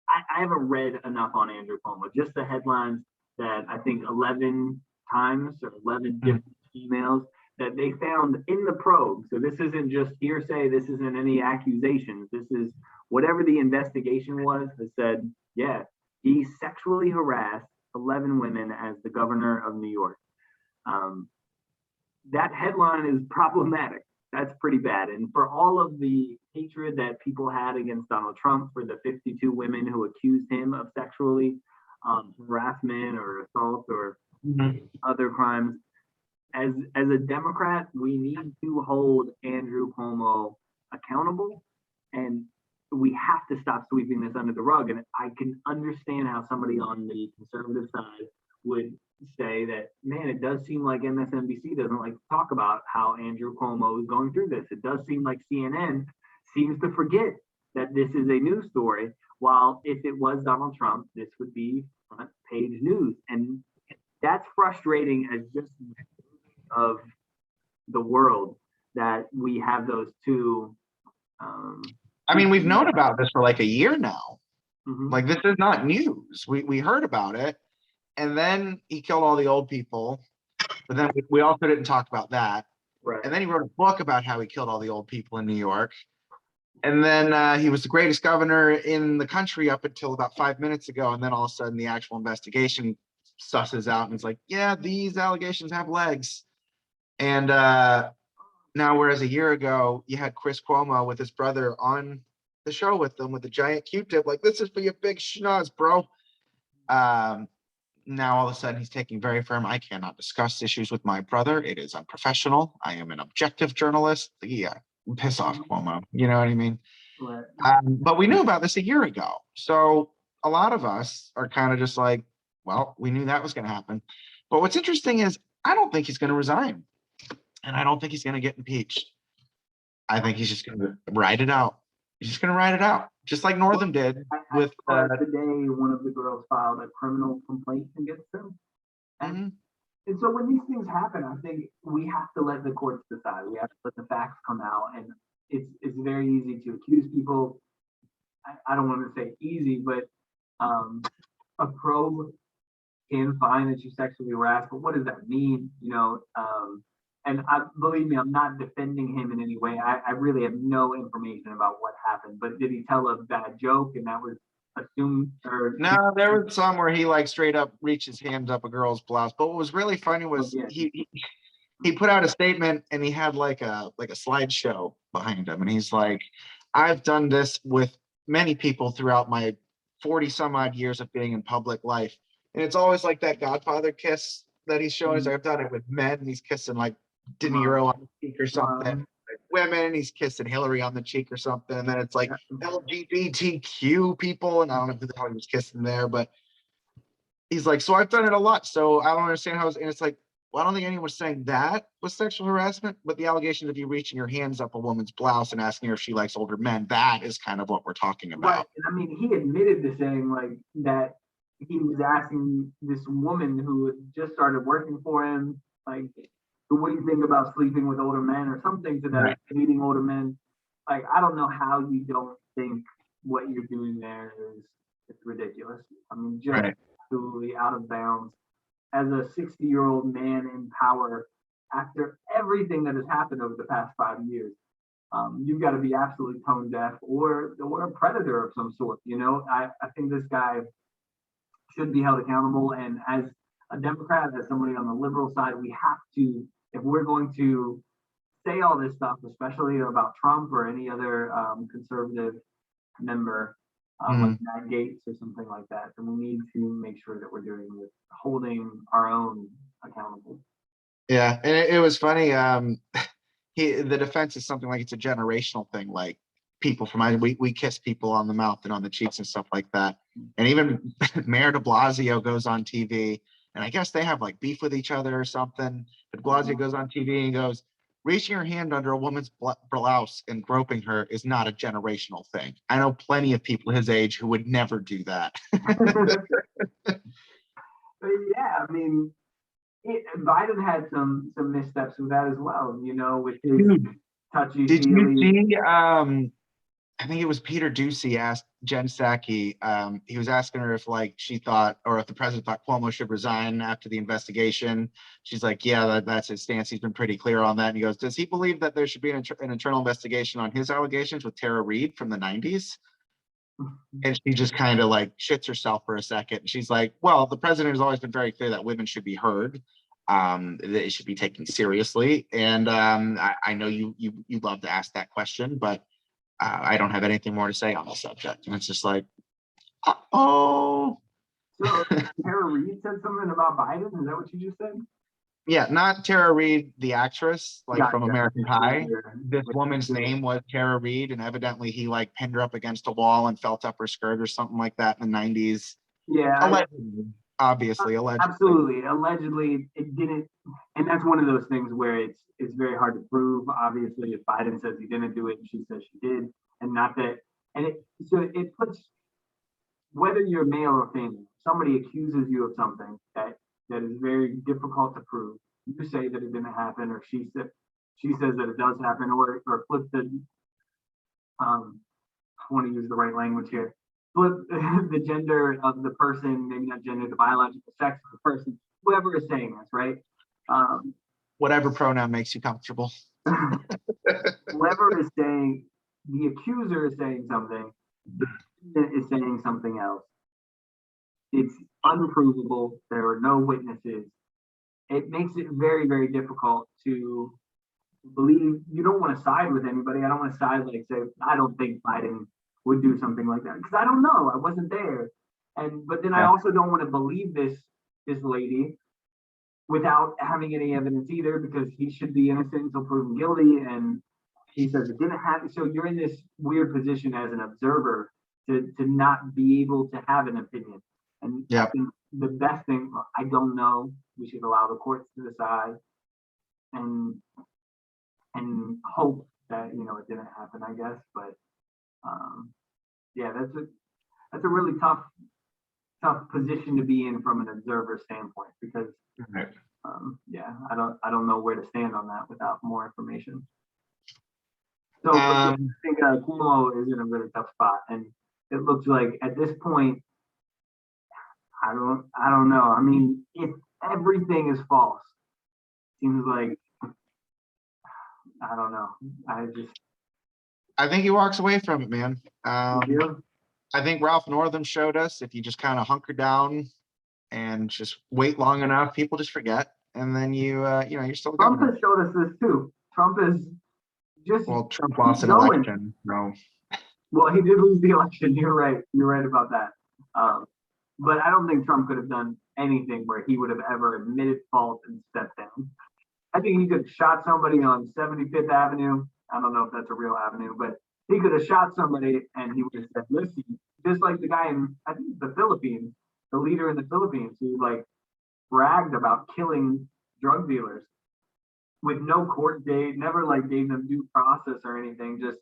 Speaker 1: I haven't read enough on Andrew Cuomo. Just the headlines that I think 11 times or 11 different emails that they found in the probe. So this isn't just hearsay. This isn't any accusations. This is whatever the investigation was that said, yeah, he sexually harassed 11 women as the governor of New York. That headline is problematic. That's pretty bad. And for all of the hatred that people had against Donald Trump for the 52 women who accused him of sexually harassment or assault or other crimes, as a Democrat, we need to hold Andrew Cuomo accountable, and we have to stop sweeping this under the rug. And I can understand how somebody on the conservative side would say that, man, it does seem like MSNBC doesn't like to talk about how Andrew Cuomo is going through this. It does seem like CNN seems to forget that this is a news story, while if it was Donald Trump, this would be front page news. And that's frustrating as just of the world that we have those two.
Speaker 2: I mean, we've known about this for like a year now. Like, this is not news. We heard about it. And then he killed all the old people, but then we also didn't talk about that.
Speaker 1: Right.
Speaker 2: And then he wrote a book about how he killed all the old people in New York. And then he was the greatest governor in the country up until about 5 minutes ago. And then all of a sudden the actual investigation susses out and it's like, yeah, these allegations have legs. And now, whereas a year ago, you had Chris Cuomo with his brother on the show with them with a giant Q-tip, like, this is for your big schnoz, bro. Now all of a sudden he's taking very firm, I cannot discuss issues with my brother. It is unprofessional. I am an objective journalist. Yeah, piss off, Cuomo. You know what I mean?
Speaker 1: Right.
Speaker 2: But we knew about this a year ago. So a lot of us are kind of just like, well, we knew that was going to happen. But what's interesting is I don't think he's going to resign. And I don't think he's going to get impeached. I think he's just going to ride it out. He's just going to ride it out, just like Northam did with
Speaker 1: today. One of the girls filed a criminal complaint against him, and so when these things happen, I think we have to let the courts decide. We have to let the facts come out, and it's very easy to accuse people. I don't want to say easy, but a probe can find that you sexually harassed, but what does that mean? And believe me, I'm not defending him in any way. I really have no information about what happened. But did he tell a bad joke and that was assumed? Or
Speaker 2: no, there was some where he like straight up reached his hands up a girl's blouse. But what was really funny was he put out a statement and he had like a slideshow behind him, and he's like, I've done this with many people throughout my 40 some odd years of being in public life, and it's always like that Godfather kiss that he's showing. He's like, I've done it with men, and he's kissing like De Niro on the cheek or something. Like women, he's kissing Hillary on the cheek or something. And then it's like LGBTQ people, and I don't know who the hell he was kissing there, but he's like, so I've done it a lot. So I don't understand how. And it's like, well, I don't think anyone was saying that was sexual harassment, but the allegations of you reaching your hands up a woman's blouse and asking her if she likes older men, that is kind of what we're talking about.
Speaker 1: Right. And I mean, he admitted to saying like that he was asking this woman who had just started working for him, like, what do you think about sleeping with older men or something to that, meeting older men? Like, I don't know how you don't think what you're doing there it's ridiculous. I mean, just absolutely out of bounds. As a 60-year-old man in power, after everything that has happened over the past 5 years, you've got to be absolutely tone deaf or a predator of some sort. I think this guy should be held accountable. And as a Democrat, as somebody on the liberal side, we have to, if we're going to say all this stuff, especially about Trump or any other conservative member, like Matt Gaetz or something like that, then we need to make sure that we're doing with holding our own accountable.
Speaker 2: Yeah, and it was funny. The defense is something like it's a generational thing. Like people from we kiss people on the mouth and on the cheeks and stuff like that. And even Mayor de Blasio goes on TV, and I guess they have like beef with each other or something. But Blasio goes on TV and goes, reaching your hand under a woman's blouse and groping her is not a generational thing. I know plenty of people his age who would never do that.
Speaker 1: Yeah, I mean, Biden had some missteps with that as well, you know, with his touchy.
Speaker 2: Did you see? I think it was Peter Ducey asked Jen Psaki. He was asking her if like she thought, or if the president thought Cuomo should resign after the investigation. She's like, yeah, that's his stance. He's been pretty clear on that. And he goes, does he believe that there should be an internal investigation on his allegations with Tara Reade from the 90s? And she just kind of like shits herself for a second. And she's like, well, the president has always been very clear that women should be heard. That it should be taken seriously. And I know you love to ask that question, but I don't have anything more to say on the subject. And it's just like, oh.
Speaker 1: So Tara Reade said something about Biden? Is that what you just said?
Speaker 2: Yeah, not Tara Reade, the actress, like from American Pie. This woman's name was Tara Reade, and evidently he like pinned her up against a wall and felt up her skirt or something like that in the 90s.
Speaker 1: Yeah.
Speaker 2: Allegedly, obviously, allegedly.
Speaker 1: Absolutely. Allegedly, it didn't. And that's one of those things where it's very hard to prove. Obviously, if Biden says he didn't do it and she says she did, and not that, and it puts, whether you're male or female, somebody accuses you of something that is very difficult to prove. You say that it didn't happen, or she says that it does happen, or flip the I want to use the right language here. Flip the gender of the person, maybe not gender, the biological sex of the person, whoever is saying this, right?
Speaker 2: Whatever pronoun makes you comfortable.
Speaker 1: Whoever is saying, the accuser is saying something, the defendant is saying something else. It's unprovable. There are no witnesses. It makes it very, very difficult to believe. You don't want to side with anybody. I don't want to side like say, I don't think Biden would do something like that because I don't know. I wasn't there. But then I also don't want to believe this lady without having any evidence either, because he should be innocent until proven guilty. And he says it didn't happen. So you're in this weird position as an observer to not be able to have an opinion. And I think the best thing, I don't know, we should allow the courts to decide and hope that, you know, it didn't happen, I guess. But yeah, that's a really tough position to be in from an observer standpoint, because I don't know where to stand on that without more information. So I think Cuomo is in a really tough spot, and it looks like at this point, I don't know. I mean, if everything is false, seems like, I don't know.
Speaker 2: I think he walks away from it, man.
Speaker 1: Yeah.
Speaker 2: I think Ralph Northam showed us if you just kind of hunker down and just wait long enough, people just forget, and then you're still.
Speaker 1: Trump has showed us this too. Trump is just
Speaker 2: Trump lost an election. No.
Speaker 1: Well, he did lose the election. You're right. You're right about that. But I don't think Trump could have done anything where he would have ever admitted fault and stepped down. I think he could have shot somebody on 75th Avenue. I don't know if that's a real avenue, but he could have shot somebody and he would have said, listen, just like the guy in, I think, the Philippines, the leader in the Philippines who like bragged about killing drug dealers with no court date, never like gave them due process or anything. Just,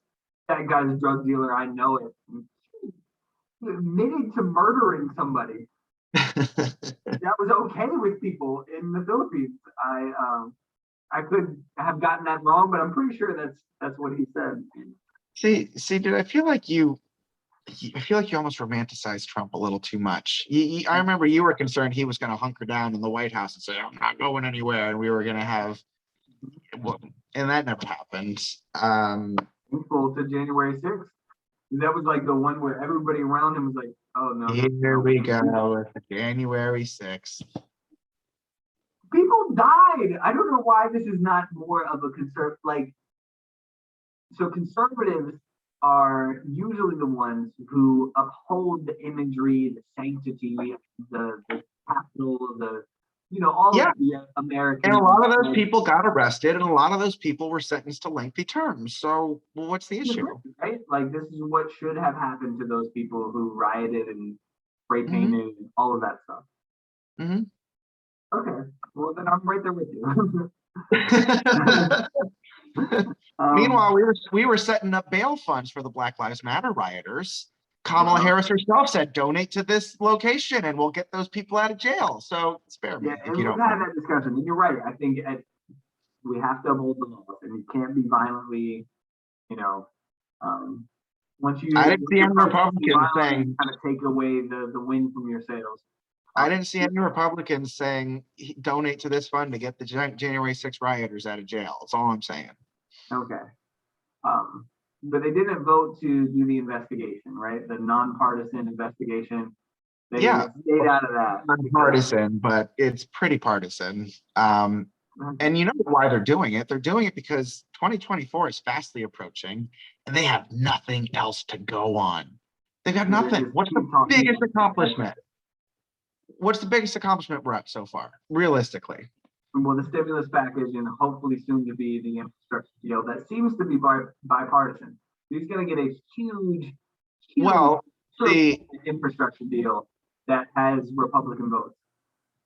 Speaker 1: that guy's a drug dealer, I know it. He admitted to murdering somebody. That was okay with people in the Philippines. I could have gotten that wrong, but I'm pretty sure that's what he said.
Speaker 2: See, dude, I feel like you almost romanticized Trump a little too much. I remember you were concerned he was going to hunker down in the White House and say, I'm not going anywhere, and we were going to have, and that never happened.
Speaker 1: Full to January 6th. That was like the one where everybody around him was like, oh no.
Speaker 2: Here we go with January 6th.
Speaker 1: People died. I don't know why this is not more of a concern. Like, so conservatives are usually the ones who uphold the imagery, the sanctity, the capital, all
Speaker 2: Yeah.
Speaker 1: of the American.
Speaker 2: And a lot of those people got arrested, and a lot of those people were sentenced to lengthy terms. So, well, what's the issue?
Speaker 1: Right? Like, this is what should have happened to those people who rioted and spray
Speaker 2: Mm-hmm.
Speaker 1: painted and all of that stuff.
Speaker 2: Mm-hmm.
Speaker 1: Okay, well then I'm right there with you.
Speaker 2: Meanwhile, we were setting up bail funds for the Black Lives Matter rioters. Kamala
Speaker 1: Wow.
Speaker 2: Harris herself said, "Donate to this location, and we'll get those people out of jail." So spare me
Speaker 1: Yeah,
Speaker 2: if
Speaker 1: and
Speaker 2: you
Speaker 1: we've
Speaker 2: don't
Speaker 1: had
Speaker 2: mind.
Speaker 1: that discussion. And you're right. I think we have to uphold the laws, and you can't be violently, once
Speaker 2: I didn't see
Speaker 1: you're
Speaker 2: any Republicans saying.
Speaker 1: kind of take away the wind from your sails.
Speaker 2: I didn't see any Republicans saying donate to this fund to get the January 6th rioters out of jail. That's all I'm saying.
Speaker 1: Okay. But they didn't vote to do the investigation, right? The nonpartisan investigation. They stayed out of that.
Speaker 2: Nonpartisan, but it's pretty partisan. And you know why they're doing it? They're doing it because 2024 is fastly approaching, and they have nothing else to go on. They've got nothing. What's the biggest accomplishment? What's the biggest accomplishment we're at so far, realistically?
Speaker 1: Well, the stimulus package and hopefully soon to be the infrastructure deal that seems to be bipartisan. He's going to get a huge
Speaker 2: the
Speaker 1: infrastructure deal that has Republican votes.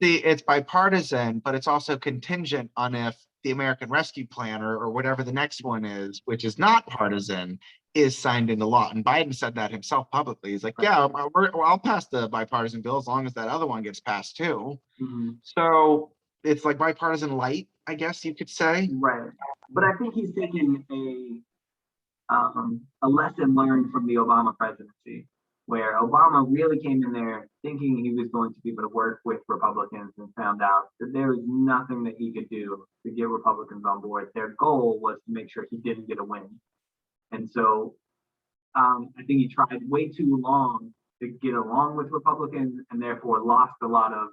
Speaker 2: See, it's bipartisan, but it's also contingent on if the American Rescue Plan or whatever the next one is, which is not partisan, is signed into law. And Biden said that himself publicly. He's like, yeah, I'll pass the bipartisan bill as long as that other one gets passed too.
Speaker 1: Mm-hmm.
Speaker 2: So it's like bipartisan light, I guess you could say.
Speaker 1: Right. But I think he's taking a lesson learned from the Obama presidency, where Obama really came in there thinking he was going to be able to work with Republicans and found out that there was nothing that he could do to get Republicans on board. Their goal was to make sure he didn't get a win. And so I think he tried way too long to get along with Republicans and therefore lost a lot of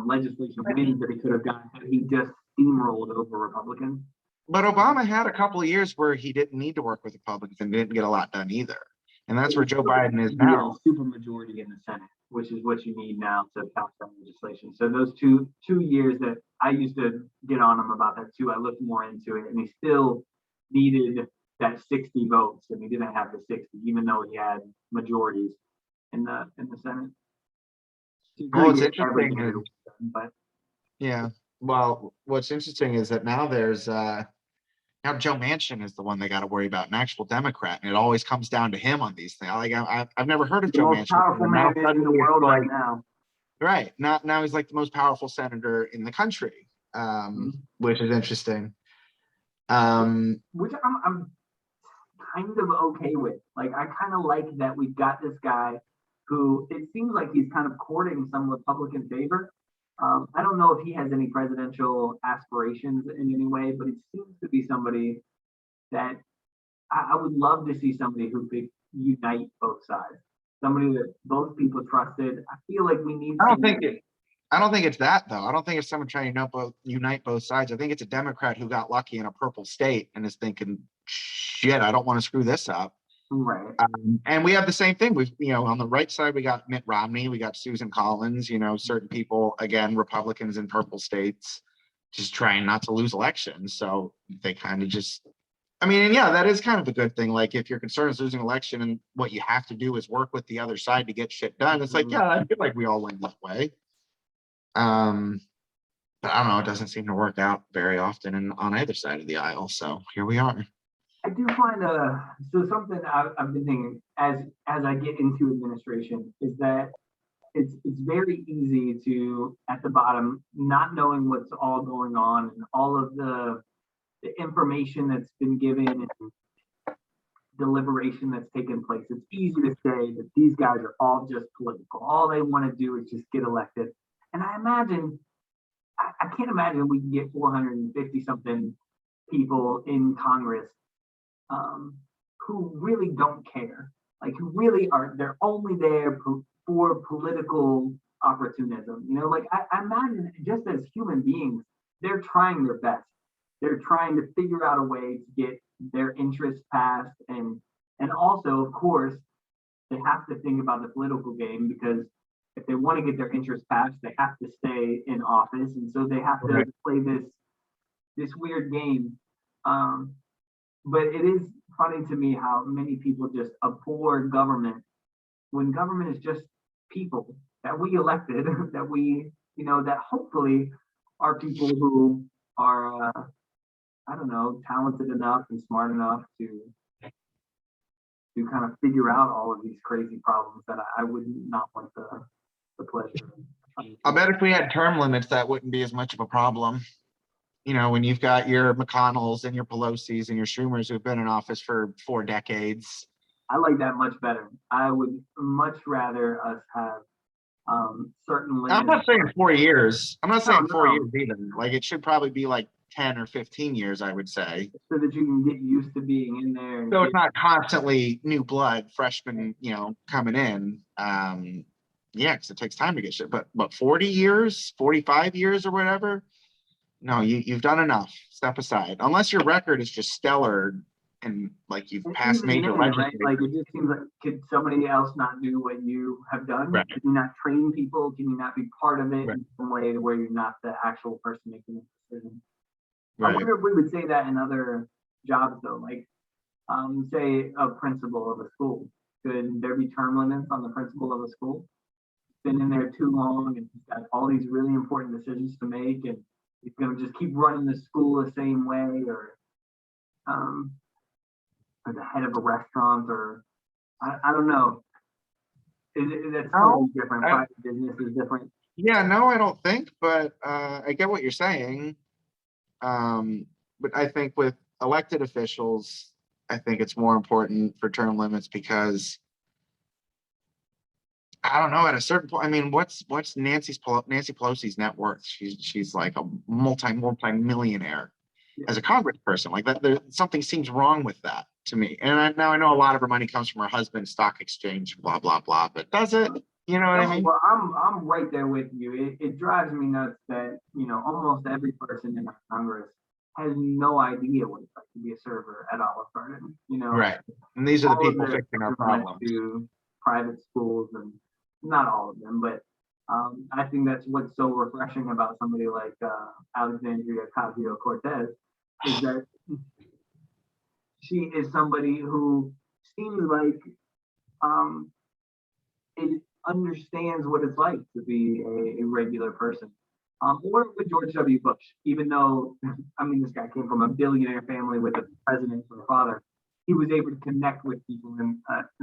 Speaker 1: legislation wins that he could have gotten had he just steamrolled over Republicans.
Speaker 2: But Obama had a couple of years where he didn't need to work with Republicans and didn't get a lot done either. And that's where Joe Biden is now.
Speaker 1: Super majority in the Senate, which is what you need now to pass that legislation. So those two years that I used to get on him about that too, I looked more into it, and he still needed that 60 votes, and he didn't have the 60, even though he had majorities in the Senate.
Speaker 2: Well, what's interesting is, well, what's interesting is that now there's now Joe Manchin is the one they got to worry about, an actual Democrat, and it always comes down to him on these things. Like I've never heard of Joe Manchin.
Speaker 1: Powerful man in the world right now.
Speaker 2: Right now he's like the most powerful senator in the country, which is interesting.
Speaker 1: Which I'm kind of okay with. Like, I kind of like that we've got this guy who it seems like he's kind of courting some Republican favor. I don't know if he has any presidential aspirations in any way, but it seems to be somebody that I would love to see somebody who could unite both sides. Somebody that both people trusted. I feel like we need.
Speaker 2: I don't think it's that though. I don't think it's someone trying to unite both sides. I think it's a Democrat who got lucky in a purple state and is thinking, shit, I don't want to screw this up.
Speaker 1: Right.
Speaker 2: And we have the same thing. We've, on the right side, we got Mitt Romney, we got Susan Collins, certain people, again, Republicans in purple states, just trying not to lose elections. So they kind of just, and yeah, that is kind of a good thing. Like if your concern is losing election and what you have to do is work with the other side to get shit done. It's like, yeah, I feel like we all win that way. But I don't know, it doesn't seem to work out very often on either side of the aisle. So here we are.
Speaker 1: I do find so something I've been thinking as I get into administration is that it's very easy to at the bottom not knowing what's all going on and all of the information that's been given and deliberation that's taken place. It's easy to say that these guys are all just political. All they want to do is just get elected. And I can't imagine we can get 450 something people in Congress who really don't care, like who really they're only there for political opportunism. Like I imagine just as human beings, they're trying their best. They're trying to figure out a way to get their interests passed, and also, of course, they have to think about the political game, because if they want to get their interests passed, they have to stay in office, and so they have to play this weird game. But it is funny to me how many people just abhor government when government is just people that we elected, that we, that hopefully are people who are, I don't know, talented enough and smart enough to kind of figure out all of these crazy problems that I would not want the pleasure of.
Speaker 2: I bet if we had term limits, that wouldn't be as much of a problem. When you've got your McConnells and your Pelosi's and your Schumers who've been in office for 4 decades.
Speaker 1: I like that much better. I would much rather us have certain limits.
Speaker 2: I'm not saying 4 years. I'm not saying 4 years either. Like, it should probably be like 10 or 15 years, I would say.
Speaker 1: So that you can get used to being in there.
Speaker 2: So it's not constantly new blood, freshmen, coming in. Yeah, because it takes time to get shit. But 40 years, 45 years or whatever? No, you've done enough. Step aside. Unless your record is just stellar and like you've passed major legislation.
Speaker 1: Right? Like, it just seems like, could somebody else not do what you have done?
Speaker 2: Right.
Speaker 1: Can you not train people? Can you not be part of it
Speaker 2: Right.
Speaker 1: in some way where you're not the actual person making the decision?
Speaker 2: Right.
Speaker 1: I wonder if we would say that in other jobs though, like say a principal of a school. Could there be term limits on the principal of a school? Been in there too long and he's got all these really important decisions to make, and he's going to just keep running the school the same way, or the head of a restaurant, or I don't know. That's totally different. Private business is different.
Speaker 2: Yeah, no, I don't think, but I get what you're saying. But I think with elected officials, I think it's more important for term limits because I don't know, at a certain point, I mean, what's Nancy Pelosi's net worth? She's like a multi-millionaire as a congressperson. Like that, something seems wrong with that to me. And now I know a lot of her money comes from her husband's stock exchange, blah blah blah. But does it? You know what I mean?
Speaker 1: Well, I'm right there with you. It drives me nuts that almost every person in Congress has no idea what it's like to be a server at Olive Garden.
Speaker 2: Right. And these are the people fixing our problems.
Speaker 1: To private schools, and not all of them, but I think that's what's so refreshing about somebody like Alexandria Ocasio-Cortez is that she is somebody who seems like it understands what it's like to be a regular person. Or with George W. Bush, even though, I mean, this guy came from a billionaire family with a president for a father, he was able to connect with people in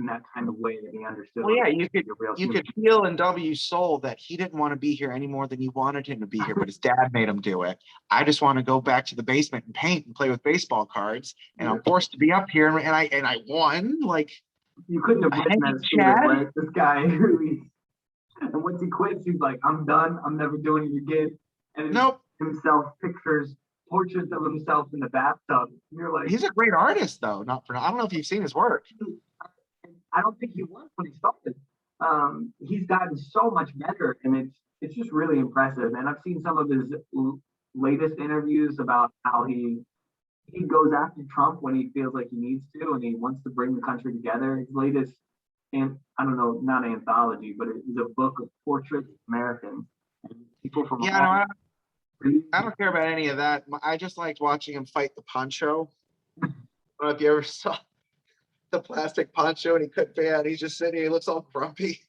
Speaker 1: that kind of way that he understood.
Speaker 2: Well, yeah, you could feel in W's soul that he didn't want to be here any more than you wanted him to be here, but his dad made him do it. I just want to go back to the basement and paint and play with baseball cards, and I'm forced to be up here, and I won. Like,
Speaker 1: you couldn't have written that stupid, right? This guy who and once he quits, he's like, I'm done. I'm never doing it again. And himself pictures portraits of himself in the bathtub. You're like,
Speaker 2: he's a great artist, though. I don't know if you've seen his work.
Speaker 1: I don't think he was when he started. He's gotten so much better, and it's just really impressive. And I've seen some of his latest interviews about how he goes after Trump when he feels like he needs to, and he wants to bring the country together. His latest, and I don't know, not anthology, but it's a book of portraits of Americans and people from.
Speaker 2: Yeah, I don't care about any of that. I just liked watching him fight the poncho. I don't know if you ever saw the plastic poncho and he couldn't pay out. He's just sitting here, he looks all grumpy.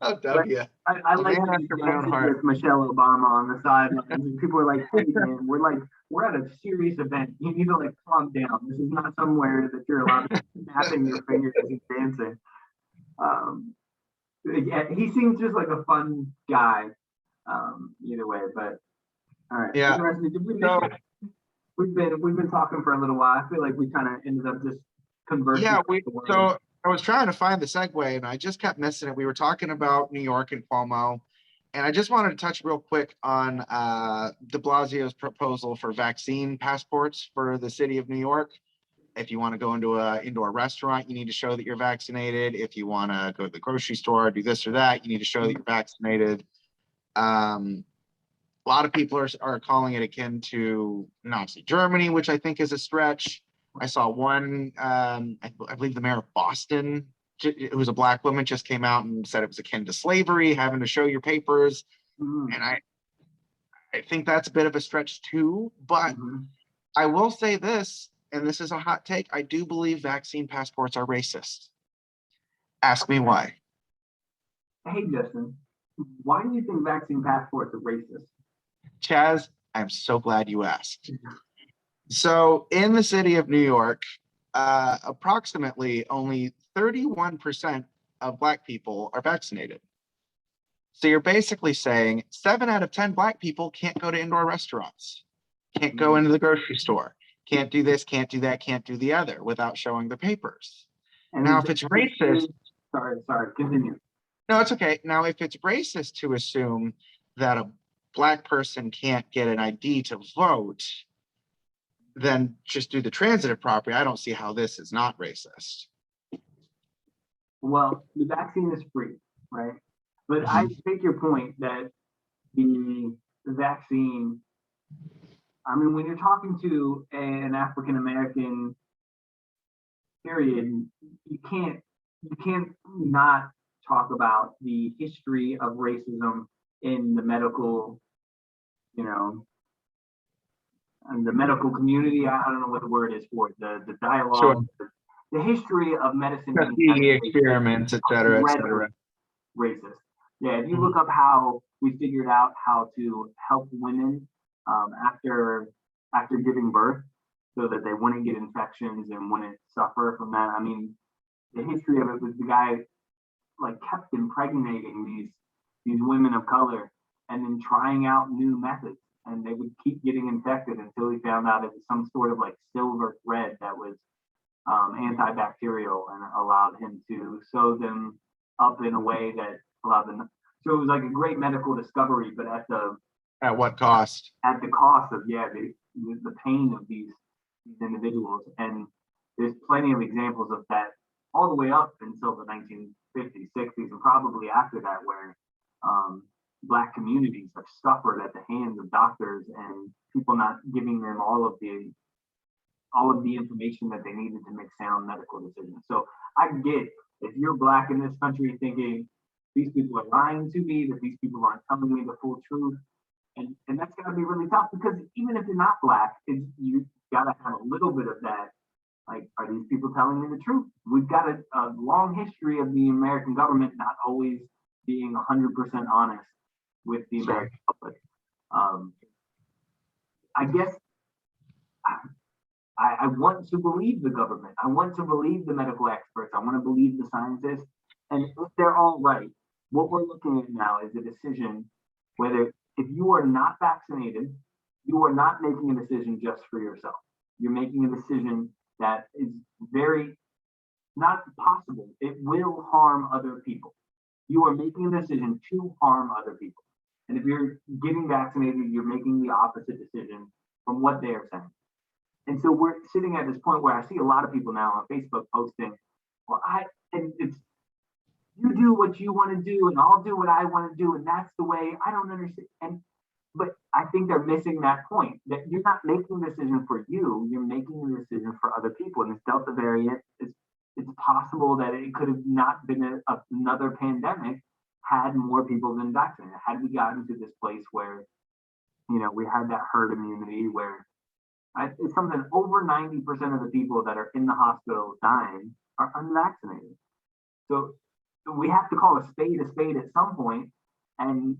Speaker 2: Oh, W.
Speaker 1: I like with Michelle Obama on the sidelines. People are like, hey man, we're at a serious event. You need to calm down. This is not somewhere that you're allowed to snapping your fingers as he's dancing. Yeah, he seems just like a fun guy. Either way, but all right.
Speaker 2: Yeah.
Speaker 1: We've been talking for a little while. I feel like we kind of ended up just conversing.
Speaker 2: Yeah, so I was trying to find the segue and I just kept missing it. We were talking about New York and Cuomo, and I just wanted to touch real quick on de Blasio's proposal for vaccine passports for the city of New York. If you want to go into an indoor restaurant, you need to show that you're vaccinated. If you want to go to the grocery store, do this or that, you need to show that you're vaccinated. A lot of people are calling it akin to Nazi Germany, which I think is a stretch. I saw one, I believe the mayor of Boston, it was a Black woman, just came out and said it was akin to slavery, having to show your papers. And I think that's a bit of a stretch too, but I will say this, and this is a hot take, I do believe vaccine passports are racist. Ask me why.
Speaker 1: Hey, Justin, why do you think vaccine passports are racist?
Speaker 2: Chaz, I'm so glad you asked. So in the city of New York, approximately only 31% of Black people are vaccinated. So you're basically saying 7 out of 10 Black people can't go to indoor restaurants, can't go into the grocery store, can't do this, can't do that, can't do the other without showing their papers. And now, if it's racist,
Speaker 1: sorry, continue.
Speaker 2: No, it's okay. Now, if it's racist to assume that a Black person can't get an ID to vote, then just do the transitive property. I don't see how this is not racist.
Speaker 1: Well, the vaccine is free, right? But I take your point that the vaccine, I mean, when you're talking to an African American, period, you can't not talk about the history of racism in the medical, and the medical community. I don't know what the word is for it, the dialogue,
Speaker 2: Sure.
Speaker 1: the history of medicine,
Speaker 2: The experiments, et cetera, et cetera.
Speaker 1: Racist. Yeah, if you look up how we figured out how to help women after giving birth, so that they wouldn't get infections and wouldn't suffer from that. I mean, the history of it was the guy like kept impregnating these women of color and then trying out new methods, and they would keep getting infected until he found out it was some sort of like silver thread that was antibacterial and allowed him to sew them up in a way that allowed them. So it was like a great medical discovery, but
Speaker 2: at what cost?
Speaker 1: At the cost of the pain of these individuals. And there's plenty of examples of that all the way up until the 1950s, 60s, and probably after that, where Black communities have suffered at the hands of doctors and people not giving them all of the information that they needed to make sound medical decisions. So I get, if you're Black in this country thinking these people are lying to me, that these people aren't telling me the full truth, and that's gotta be really tough, because even if you're not Black, you gotta have a little bit of that. Like, are these people telling me the truth? We've got a long history of the American government not always being 100% honest with the American public. I guess I want to believe the government. I want to believe the medical experts. I want to believe the scientists. And if they're all right, what we're looking at now is a decision whether, if you are not vaccinated, you are not making a decision just for yourself. You're making a decision that is very not possible. It will harm other people. You are making a decision to harm other people. And if you're getting vaccinated, you're making the opposite decision from what they are saying. And so we're sitting at this point where I see a lot of people now on Facebook posting, well, it's you do what you want to do and I'll do what I want to do, and that's the way. I don't understand. But I think they're missing that point, that you're not making a decision for you, you're making a decision for other people. And this Delta variant, it's possible that it could have not been another pandemic had more people been vaccinated. Had we gotten to this place where, we had that herd immunity where it's something over 90% of the people that are in the hospital dying are unvaccinated. So we have to call a spade at some point, and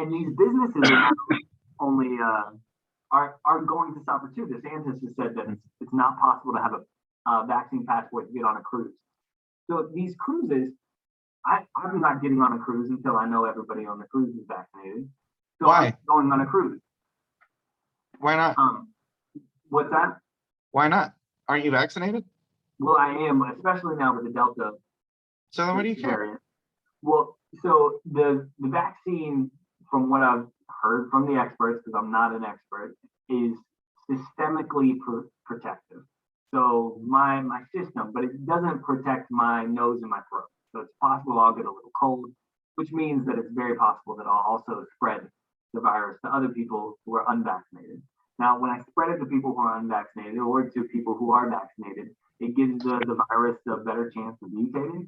Speaker 1: these businesses are only are going to suffer too. DeSantis has said that it's not possible to have a vaccine passport to get on a cruise. So these cruises, I'm not getting on a cruise until I know everybody on the cruise is vaccinated. So
Speaker 2: Why?
Speaker 1: I'm going on a cruise.
Speaker 2: Why not?
Speaker 1: What's that?
Speaker 2: Why not? Aren't you vaccinated?
Speaker 1: Well, I am, especially now with the Delta.
Speaker 2: So then what do you care?
Speaker 1: Variant. Well, so the vaccine, from what I've heard from the experts, because I'm not an expert, is systemically protective. So my system, but it doesn't protect my nose and my throat. So it's possible I'll get a little cold, which means that it's very possible that I'll also spread the virus to other people who are unvaccinated. Now, when I spread it to people who are unvaccinated or to people who are vaccinated, it gives the virus a better chance of mutating.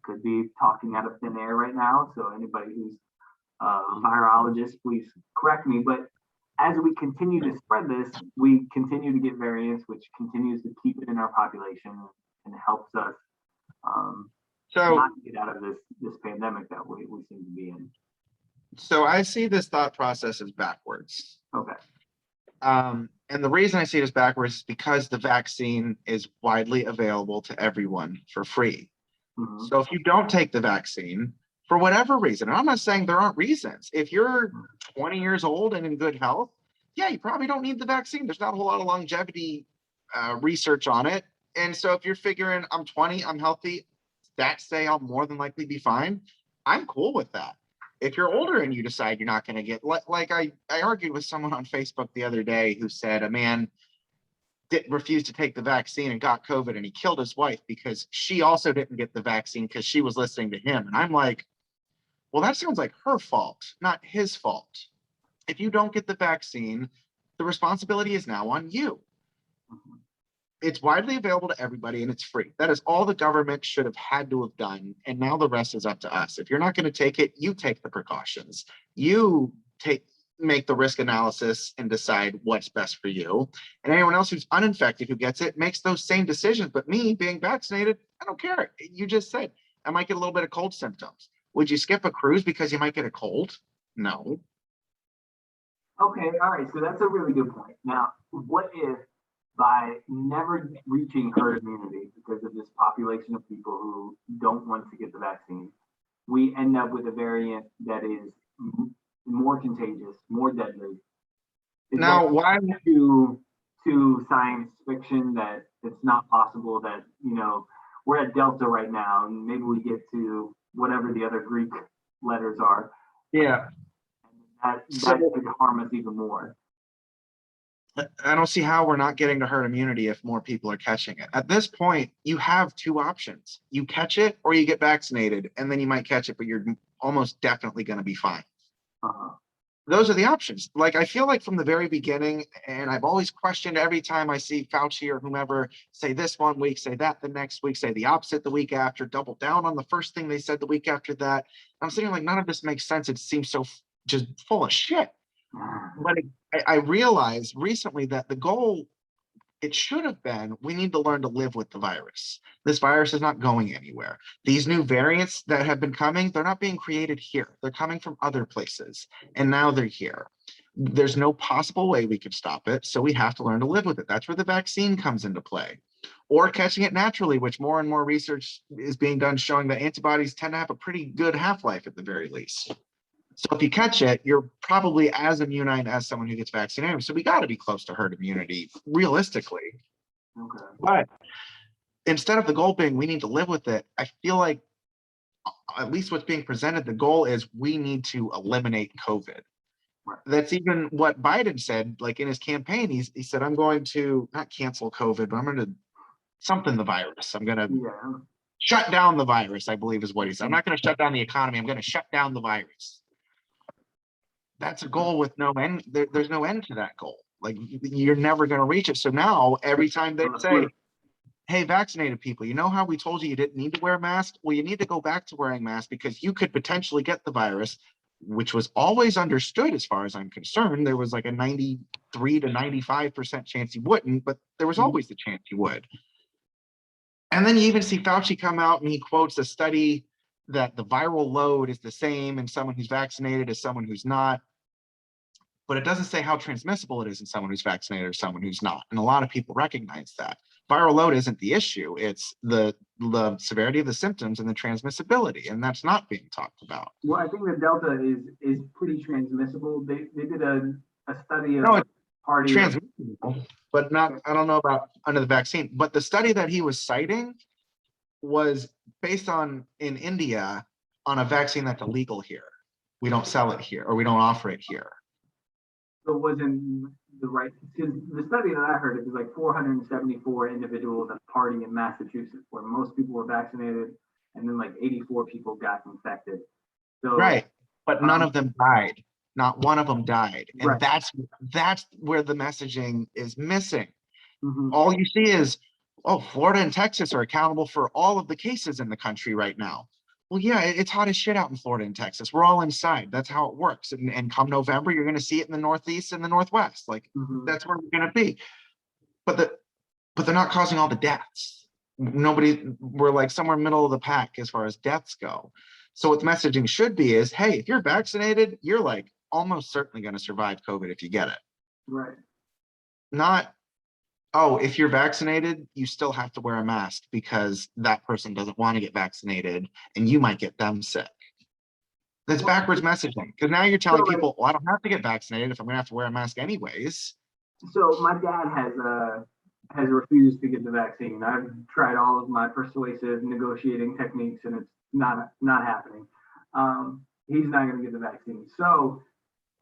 Speaker 1: Could be talking out of thin air right now, so anybody who's a virologist, please correct me. But as we continue to spread this, we continue to get variants, which continues to keep it in our population and helps us not get out of this pandemic that we seem to be in.
Speaker 2: So I see this thought process as backwards.
Speaker 1: Okay.
Speaker 2: And the reason I see it as backwards is because the vaccine is widely available to everyone for free.
Speaker 1: Mm-hmm.
Speaker 2: So if you don't take the vaccine, for whatever reason, and I'm not saying there aren't reasons. If you're 20 years old and in good health, yeah, you probably don't need the vaccine. There's not a whole lot of longevity research on it. And so if you're figuring I'm 20, I'm healthy, stats say I'll more than likely be fine, I'm cool with that. If you're older and you decide you're not going to get, like I argued with someone on Facebook the other day who said a man refused to take the vaccine and got COVID and he killed his wife because she also didn't get the vaccine because she was listening to him. And I'm like, well, that sounds like her fault, not his fault. If you don't get the vaccine, the responsibility is now on you. It's widely available to everybody and it's free. That is all the government should have had to have done. And now the rest is up to us. If you're not going to take it, you take the precautions. You make the risk analysis and decide what's best for you. And anyone else who's uninfected who gets it makes those same decisions. But me being vaccinated, I don't care. You just said I might get a little bit of cold symptoms. Would you skip a cruise because you might get a cold? No.
Speaker 1: Okay, all right. So that's a really good point. Now, what if by never reaching herd immunity because of this population of people who don't want to get the vaccine, we end up with a variant that is more contagious, more deadly?
Speaker 2: Now, why
Speaker 1: to science fiction that it's not possible that, we're at Delta right now and maybe we get to whatever the other Greek letters are.
Speaker 2: Yeah.
Speaker 1: That could harm us even more.
Speaker 2: I don't see how we're not getting to herd immunity if more people are catching it. At this point, you have two options. You catch it or you get vaccinated, and then you might catch it, but you're almost definitely going to be fine.
Speaker 1: Uh-huh.
Speaker 2: Those are the options. Like, I feel like from the very beginning, and I've always questioned every time I see Fauci or whomever say this one week, say that the next week, say the opposite the week after, double down on the first thing they said the week after that. I'm sitting like, none of this makes sense. It seems so just full of shit. But I realized recently that the goal, it should have been, we need to learn to live with the virus. This virus is not going anywhere. These new variants that have been coming, they're not being created here. They're coming from other places, and now they're here. There's no possible way we could stop it, so we have to learn to live with it. That's where the vaccine comes into play. Or catching it naturally, which more and more research is being done showing that antibodies tend to have a pretty good half-life at the very least. So if you catch it, you're probably as immune as someone who gets vaccinated. So we got to be close to herd immunity, realistically.
Speaker 1: Okay.
Speaker 2: But instead of the goal being we need to live with it, I feel like at least what's being presented, the goal is we need to eliminate COVID.
Speaker 1: Right.
Speaker 2: That's even what Biden said, like in his campaign. He said, I'm going to not cancel COVID, but I'm going to something the virus. I'm going to shut down the virus, I believe is what he said. I'm not going to shut down the economy. I'm going to shut down the virus. That's a goal with no end. There's no end to that goal. Like, you're never going to reach it. So now every time they say, hey, vaccinated people, you know how we told you didn't need to wear a mask? Well, you need to go back to wearing masks because you could potentially get the virus, which was always understood as far as I'm concerned. There was like a 93 to 95% chance you wouldn't, but there was always the chance you would. And then you even see Fauci come out and he quotes a study that the viral load is the same in someone who's vaccinated as someone who's not. But it doesn't say how transmissible it is in someone who's vaccinated or someone who's not. And a lot of people recognize that. Viral load isn't the issue. It's the severity of the symptoms and the transmissibility. And that's not being talked about.
Speaker 1: Well, I think the Delta is pretty transmissible. They did a study of
Speaker 2: transmissible, but not, I don't know about under the vaccine. But the study that he was citing was based on, in India, on a vaccine that's illegal here. We don't sell it here, or we don't offer it here.
Speaker 1: So wasn't the right, because the study that I heard, it was like 474 individuals at a party in Massachusetts where most people were vaccinated, and then like 84 people got infected. So
Speaker 2: Right. But none of them died. Not one of them died. And
Speaker 1: right.
Speaker 2: that's where the messaging is missing.
Speaker 1: Mhm.
Speaker 2: All you see is, oh, Florida and Texas are accountable for all of the cases in the country right now. Well, yeah, it's hot as shit out in Florida and Texas. We're all inside. That's how it works. And come November, you're going to see it in the Northeast and the Northwest. Like
Speaker 1: Mhm.
Speaker 2: that's where we're going to be. But they're not causing all the deaths. We're like somewhere middle of the pack as far as deaths go. So what the messaging should be is, hey, if you're vaccinated, you're like almost certainly going to survive COVID if you get it.
Speaker 1: Right.
Speaker 2: Not, oh, if you're vaccinated, you still have to wear a mask because that person doesn't want to get vaccinated and you might get them sick. That's backwards messaging, because now you're telling people, well, I don't have to get vaccinated if I'm going to have to wear a mask anyways.
Speaker 1: So my dad has refused to get the vaccine. I've tried all of my persuasive negotiating techniques, and it's not happening. He's not going to get the vaccine. So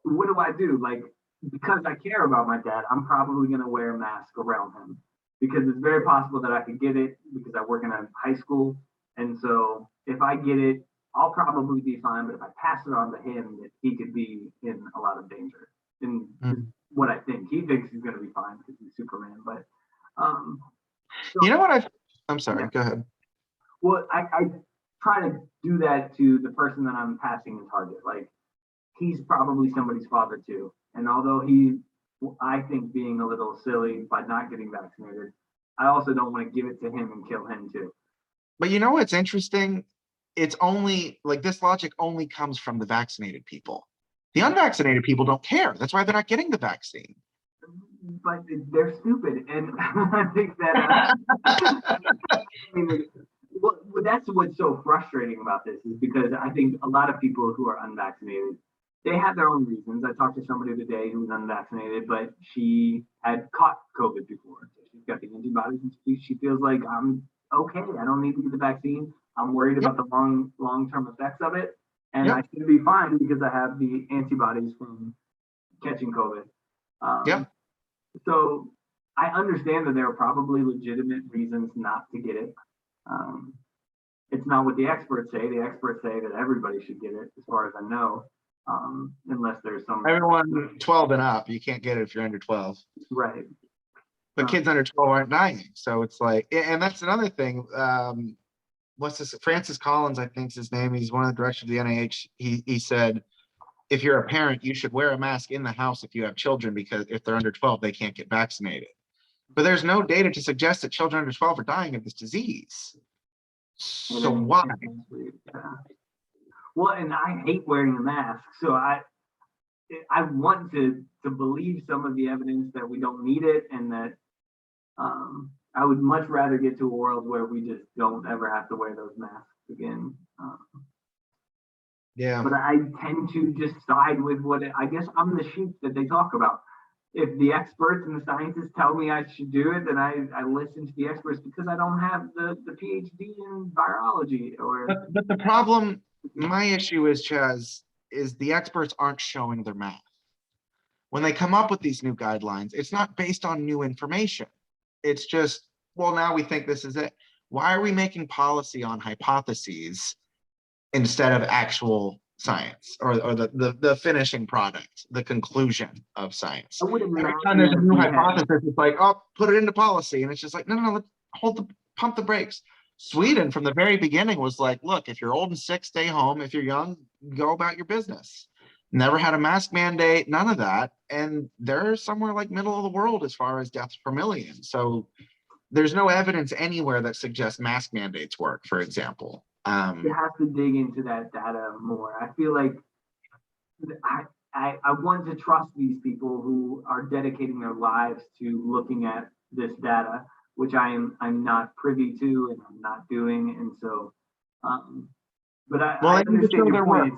Speaker 1: what do I do? Like, because I care about my dad, I'm probably going to wear a mask around him because it's very possible that I could get it because I work in a high school. And so if I get it, I'll probably be fine. But if I pass it on to him, that he could be in a lot of danger. And what I think he thinks he's going to be fine because he's Superman. But so,
Speaker 2: you know what I'm sorry, go ahead.
Speaker 1: Well, I try to do that to the person that I'm passing the target. Like, he's probably somebody's father too. And although I think being a little silly by not getting vaccinated, I also don't want to give it to him and kill him too.
Speaker 2: But you know what's interesting? It's only like this logic only comes from the vaccinated people. The unvaccinated people don't care. That's why they're not getting the vaccine.
Speaker 1: But they're stupid. And I think that, I mean, well, that's what's so frustrating about this is because I think a lot of people who are unvaccinated, they have their own reasons. I talked to somebody today who was unvaccinated, but she had caught COVID before. So she's got the antibodies and she feels like I'm okay. I don't need to get the vaccine. I'm worried about the long-term effects of it. And I should be fine because I have the antibodies from catching COVID. So I understand that there are probably legitimate reasons not to get it. It's not what the experts say. The experts say that everybody should get it, as far as I know, unless there's some.
Speaker 2: Everyone 12 and up, you can't get it if you're under 12.
Speaker 1: Right.
Speaker 2: But kids under 12 aren't dying. So it's like, and that's another thing. What's this? Francis Collins, I think's his name. He's one of the directors of the NIH. He said, if you're a parent, you should wear a mask in the house if you have children, because if they're under 12, they can't get vaccinated. But there's no data to suggest that children under 12 are dying of this disease. So why?
Speaker 1: Well, and I hate wearing a mask. So I want to believe some of the evidence that we don't need it, and that I would much rather get to a world where we just don't ever have to wear those masks again. But I tend to just side with I guess I'm the sheep that they talk about. If the experts and the scientists tell me I should do it, then I listen to the experts because I don't have the PhD in virology. But
Speaker 2: the problem, my issue is, Chaz, is the experts aren't showing their math. When they come up with these new guidelines, it's not based on new information. It's just, well, now we think this is it. Why are we making policy on hypotheses instead of actual science or the finishing product, the conclusion of science? Every time there's a new hypothesis, it's like, oh, put it into policy. And it's just like, no, let's pump the brakes. Sweden from the very beginning was like, look, if you're old and sick, stay home. If you're young, go about your business. Never had a mask mandate, none of that. And they're somewhere like middle of the world as far as deaths per million. So there's no evidence anywhere that suggests mask mandates work, for example.
Speaker 1: You have to dig into that data more. I feel like I want to trust these people who are dedicating their lives to looking at this data, which I'm not privy to and I'm not doing. And so, but I understand your point.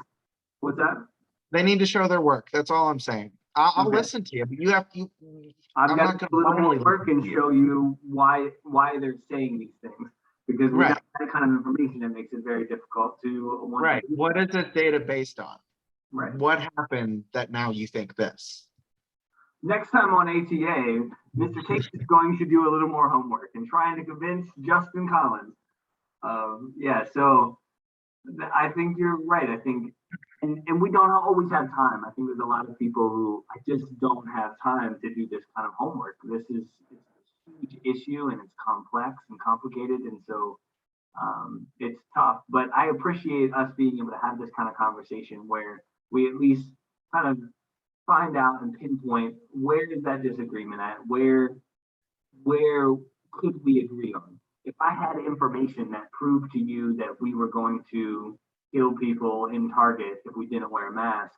Speaker 1: What's that?
Speaker 2: They need to show their work. That's all I'm saying. I'll listen to you, but you have to.
Speaker 1: I've got to do a little more work and show you why they're saying these things. Because without that kind of information, it makes it very difficult to.
Speaker 2: Right. What is this data based on?
Speaker 1: Right.
Speaker 2: What happened that now you think this?
Speaker 1: next time on ATA, Mr. Tate is going to do a little more homework and trying to convince Justin Collins. Yeah, so I think you're right. I think, and we don't always have time. I think there's a lot of people who I just don't have time to do this kind of homework. This is it's a huge issue and it's complex and complicated, and so it's tough. But I appreciate us being able to have this kind of conversation where we at least kind of find out and pinpoint where is that disagreement at, where could we agree on? If I had information that proved to you that we were going to kill people in Target if we didn't wear a mask,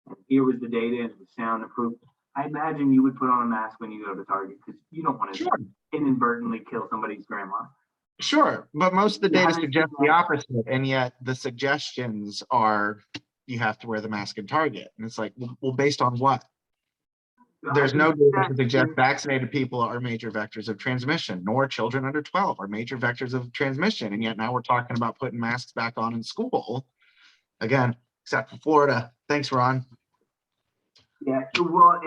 Speaker 1: and here was the data and it was sound and proof, I imagine you would put on a mask when you go to Target because you don't want to inadvertently kill somebody's grandma.
Speaker 2: Sure, but most of the data suggests the opposite, and yet the suggestions are you have to wear the mask in Target, and it's like, well, based on what? There's no data to suggest vaccinated people are major vectors of transmission, nor children under 12 are major vectors of transmission. And yet now we're talking about putting masks back on in school. Again, except for Florida. Thanks, Ron.
Speaker 1: Yeah, well,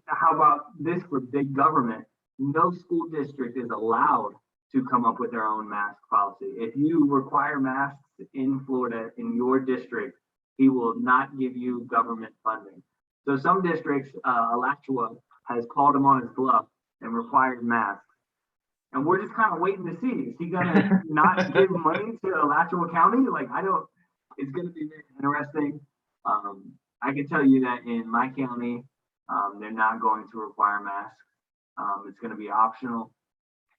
Speaker 1: how about this for big government? No school district is allowed to come up with their own mask policy. If you require masks in Florida in your district, he will not give you government funding. So some districts, Alachua has called him on his bluff and required masks. And we're just kind of waiting to see. Is he going to not give money to Alachua County? It's going to be very interesting. I can tell you that in my county, they're not going to require masks. It's going to be optional.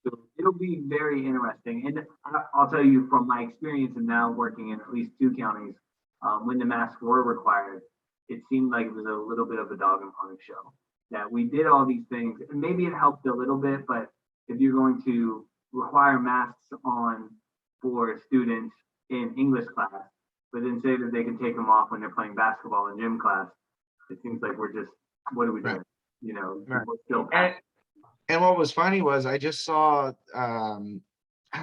Speaker 1: So it'll be very interesting. And I'll tell you from my experience and now working in at least 2 counties, when the masks were required, it seemed like it was a little bit of a dog and pony show. That we did all these things, and maybe it helped a little bit, but if you're going to require masks on for students in English class, but then say that they can take them off when they're playing basketball in gym class, it seems like we're just, what are we doing?
Speaker 2: Right.
Speaker 1: Still
Speaker 2: and what was funny was I just saw, I don't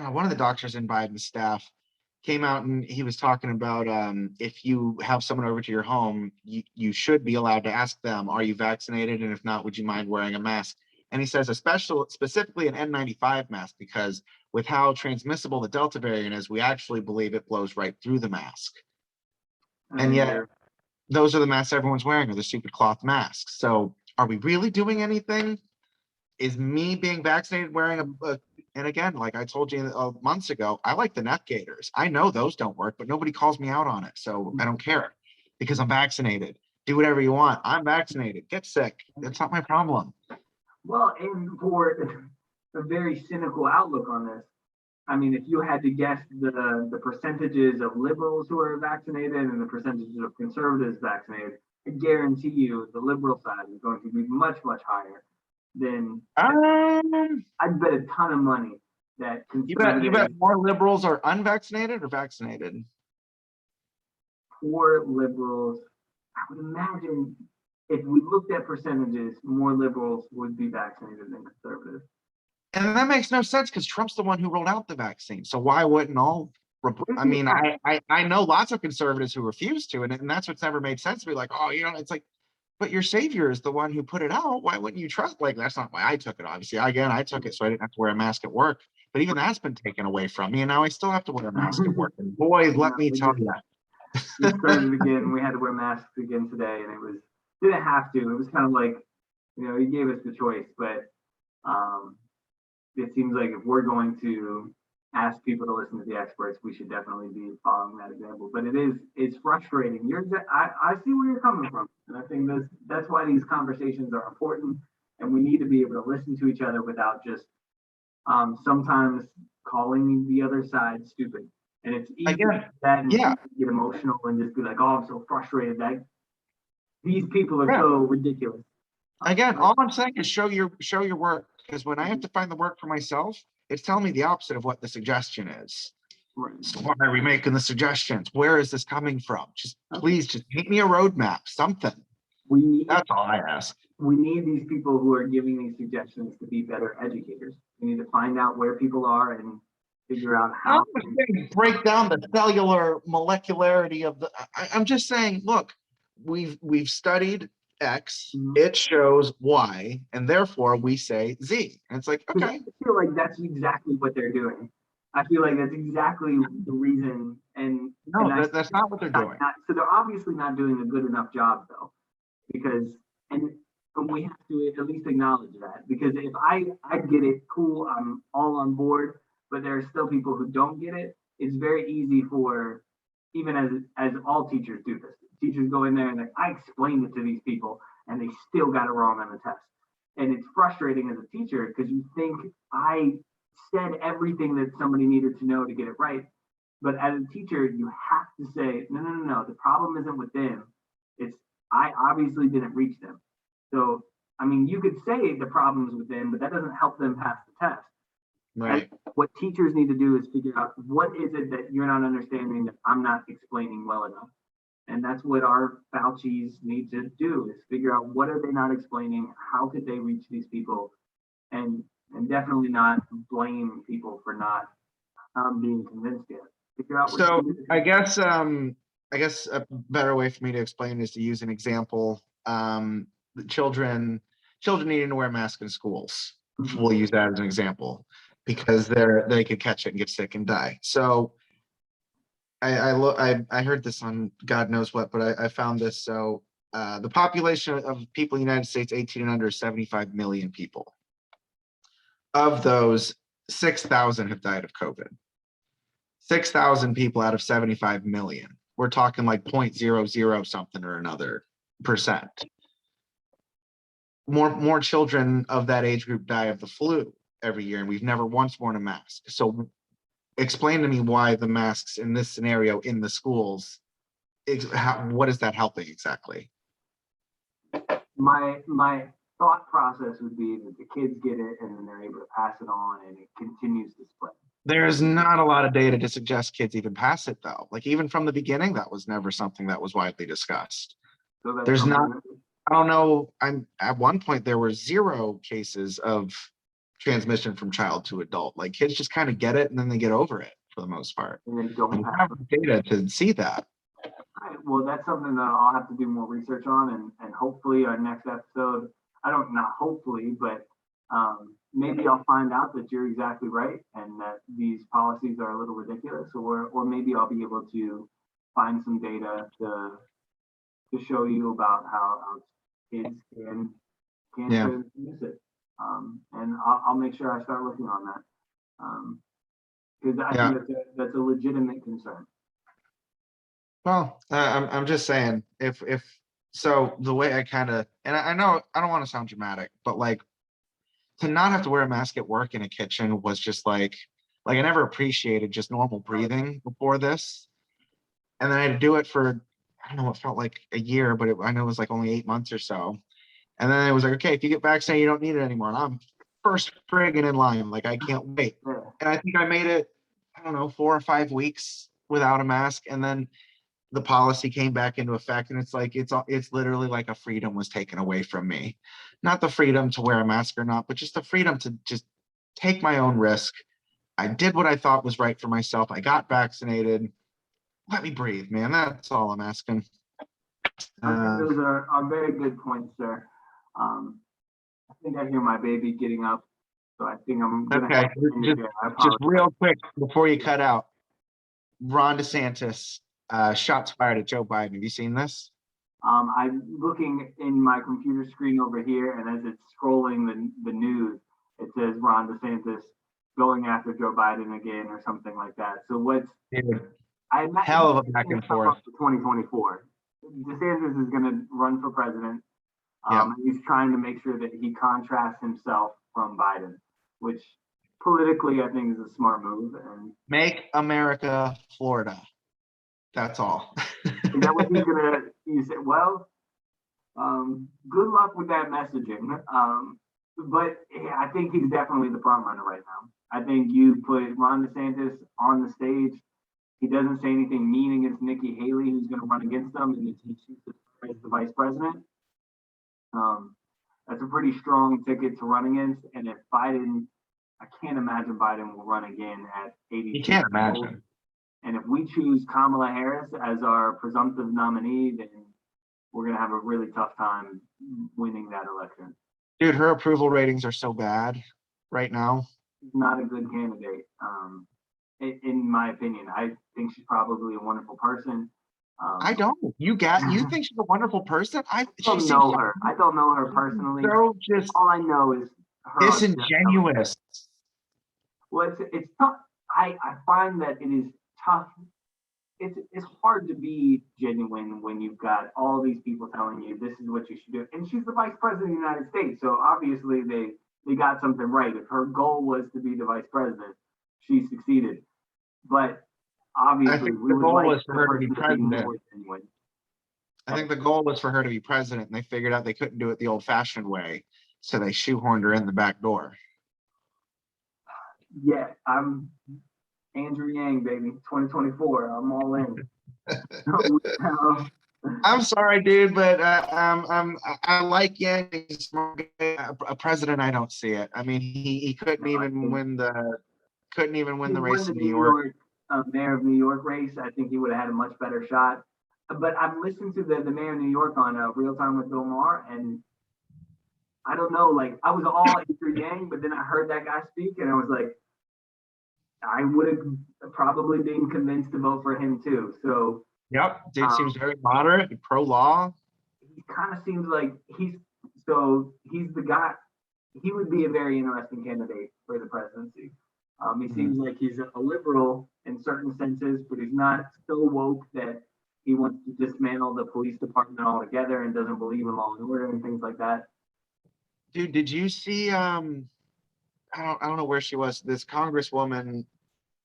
Speaker 2: know, one of the doctors in Biden's staff came out and he was talking about if you have someone over to your home, you should be allowed to ask them, are you vaccinated? And if not, would you mind wearing a mask? And he says, specifically an N95 mask, because with how transmissible the Delta variant is, we actually believe it blows right through the mask. And yet those are the masks everyone's wearing, are the stupid cloth masks. So are we really doing anything? Is me being vaccinated wearing and again, like I told you months ago, I like the neck gaiters. I know those don't work, but nobody calls me out on it. So I don't care because I'm vaccinated. Do whatever you want. I'm vaccinated. Get sick. That's not my problem.
Speaker 1: Well, and for a very cynical outlook on this, I mean, if you had to guess the percentages of liberals who are vaccinated and the percentages of conservatives vaccinated, I guarantee you the liberal side is going to be much, much higher than I'd bet a ton of money that
Speaker 2: you bet more liberals are unvaccinated or vaccinated.
Speaker 1: Poor liberals, I would imagine if we looked at percentages, more liberals would be vaccinated than conservatives.
Speaker 2: And that makes no sense because Trump's the one who rolled out the vaccine. So why wouldn't all? I mean, I know lots of conservatives who refuse to, and that's what's never made sense to me. Like, oh, it's like, but your savior is the one who put it out. Why wouldn't you trust? Like, that's not why I took it. Obviously, again, I took it so I didn't have to wear a mask at work. But even that's been taken away from me, and now I still have to wear a mask at work. And boys, let me tell you,
Speaker 1: we started again. We had to wear masks again today, and didn't have to. It was kind of like, he gave us the choice, but it seems like if we're going to ask people to listen to the experts, we should definitely be following that example. But it's frustrating. I see where you're coming from, and I think that's why these conversations are important, and we need to be able to listen to each other without just sometimes calling the other side stupid. And it's easy to get emotional and just be like, oh, I'm so frustrated that these people are so ridiculous.
Speaker 2: Again, all I'm saying is show your work, because when I have to find the work for myself, it's telling me the opposite of what the suggestion is. Right. So why are we making the suggestions? Where is this coming from? Please just paint me a roadmap, something. That's all I ask.
Speaker 1: We need these people who are giving these suggestions to be better educators. We need to find out where people are and figure out how
Speaker 2: to break down the cellular molecularity of I'm just saying, look, we've studied X,
Speaker 1: Mhm.
Speaker 2: it shows Y, and therefore we say Z. And it's like, okay.
Speaker 1: I feel like that's exactly what they're doing. I feel like that's exactly the reason.
Speaker 2: No, that's not what they're doing.
Speaker 1: So they're obviously not doing a good enough job though, because and we have to at least acknowledge that, because if I get it, cool, I'm all on board, but there are still people who don't get it. It's very easy for, even as all teachers do this. Teachers go in there and I explained it to these people and they still got it wrong on the test. And it's frustrating as a teacher because you think I said everything that somebody needed to know to get it right. But as a teacher, you have to say, no. The problem isn't with them. It's I obviously didn't reach them. So, I mean, you could say the problem's with them, but that doesn't help them pass the test.
Speaker 2: Right.
Speaker 1: What teachers need to do is figure out what is it that you're not understanding that I'm not explaining well enough. And that's what our Fauci's need to do, is figure out what are they not explaining, how could they reach these people, and definitely not blame people for not being convinced yet. Figure out.
Speaker 2: So I guess a better way for me to explain is to use an example. The children needing to wear masks in schools.
Speaker 1: Mhm.
Speaker 2: We'll use that as an example because they could catch it and get sick and die. So I heard this on God knows what, but I found this. So the population of people in the United States 18 and under is 75 million people. Of those, 6,000 have died of COVID. 6,000 people out of 75 million. We're talking like 0.00 something or another percent. More children of that age group die of the flu every year, and we've never once worn a mask. So explain to me why the masks in this scenario in the schools, what is that helping exactly?
Speaker 1: My thought process would be that the kids get it and then they're able to pass it on and it continues to spread.
Speaker 2: There's not a lot of data to suggest kids even pass it though. Like even from the beginning, that was never something that was widely discussed.
Speaker 1: So
Speaker 2: There's not, I don't know. At one point there were 0 cases of transmission from child to adult. Like kids just kind of get it and then they get over it for the most part.
Speaker 1: And then don't
Speaker 2: And we
Speaker 1: pass
Speaker 2: have
Speaker 1: it.
Speaker 2: data to see that.
Speaker 1: Right. Well, that's something that I'll have to do more research on, and hopefully our next episode, not hopefully, but maybe I'll find out that you're exactly right and that these policies are a little ridiculous, or maybe I'll be able to find some data to show you about how kids can
Speaker 2: Yeah.
Speaker 1: use it. And I'll make sure I start looking on that, because I
Speaker 2: Yeah.
Speaker 1: think that's a legitimate concern.
Speaker 2: Well, I'm just saying if so the way I kind of, and I know I don't want to sound dramatic, but like to not have to wear a mask at work in a kitchen was just like I never appreciated just normal breathing before this. And then I had to do it for, I don't know, it felt like a year, but I know it was like only 8 months or so. And then it was like, okay, if you get vaccinated, you don't need it anymore. And I'm first friggin' in line. Like I can't wait.
Speaker 1: Yeah.
Speaker 2: And I think I made it, I don't know, 4 or 5 weeks without a mask. And then the policy came back into effect, and it's like it's literally like a freedom was taken away from me. Not the freedom to wear a mask or not, but just the freedom to just take my own risk. I did what I thought was right for myself. I got vaccinated. Let me breathe, man. That's all I'm asking.
Speaker 1: I think those are very good points, sir. I think I hear my baby getting up, so I think I'm gonna
Speaker 2: Okay,
Speaker 1: have to end it there. I
Speaker 2: just
Speaker 1: apologize.
Speaker 2: real quick before you cut out. Ron DeSantis, shots fired at Joe Biden. Have you seen this?
Speaker 1: I'm looking in my computer screen over here, and as it's scrolling the news, it says Ron DeSantis going after Joe Biden again or something like that. So what's
Speaker 2: Dude,
Speaker 1: I imagine
Speaker 2: hell of a back and forth.
Speaker 1: 2024. DeSantis is going to run for president.
Speaker 2: Yeah.
Speaker 1: He's trying to make sure that he contrasts himself from Biden, which politically I think is a smart move. And
Speaker 2: Make America Florida. That's all.
Speaker 1: is that what he's gonna? You said, well, good luck with that messaging. But yeah, I think he's definitely the front runner right now. I think you put Ron DeSantis on the stage. He doesn't say anything mean against Nikki Haley, who's going to run against him, and he shoots as the vice president. That's a pretty strong ticket to run against. And if Biden, I can't imagine Biden will run again at 80.
Speaker 2: You can't imagine.
Speaker 1: And if we choose Kamala Harris as our presumptive nominee, then we're going to have a really tough time winning that election.
Speaker 2: Dude, her approval ratings are so bad right now.
Speaker 1: She's not a good candidate, in my opinion. I think she's probably a wonderful person.
Speaker 2: I don't. You think she's a wonderful person?
Speaker 1: I don't know her. I don't know her personally.
Speaker 2: So just
Speaker 1: all I know is her
Speaker 2: disingenuous.
Speaker 1: Well, it's tough. I find that it is tough. It's hard to be genuine when you've got all these people telling you this is what you should do. And she's the vice president of the United States, so obviously they got something right. If her goal was to be the vice president, she succeeded. But obviously, we would like for her to be president.
Speaker 2: I think the goal was for her to be president, and they figured out they couldn't do it the old-fashioned way, so they shoehorned her in the back door.
Speaker 1: Yeah, I'm Andrew Yang, baby. 2024. I'm all in.
Speaker 2: I'm sorry, dude, but I like Yang. He's a president. I don't see it. I mean, he couldn't even win the race in New York.
Speaker 1: Mayor of New York race. I think he would have had a much better shot. But I've listened to the mayor of New York on Real Time with Bill Maher, and I don't know. Like, I was all Andrew Yang, but then I heard that guy speak, and I was like, I would have probably been convinced to vote for him too. So
Speaker 2: yep, dude seems very moderate, pro-law.
Speaker 1: He kind of seems like he's the guy. He would be a very interesting candidate for the presidency. He seems like he's a liberal in certain senses, but he's not so woke that he wants to dismantle the police department altogether and doesn't believe in law and order and things like that.
Speaker 2: Dude, did you see? I don't know where she was. This congresswoman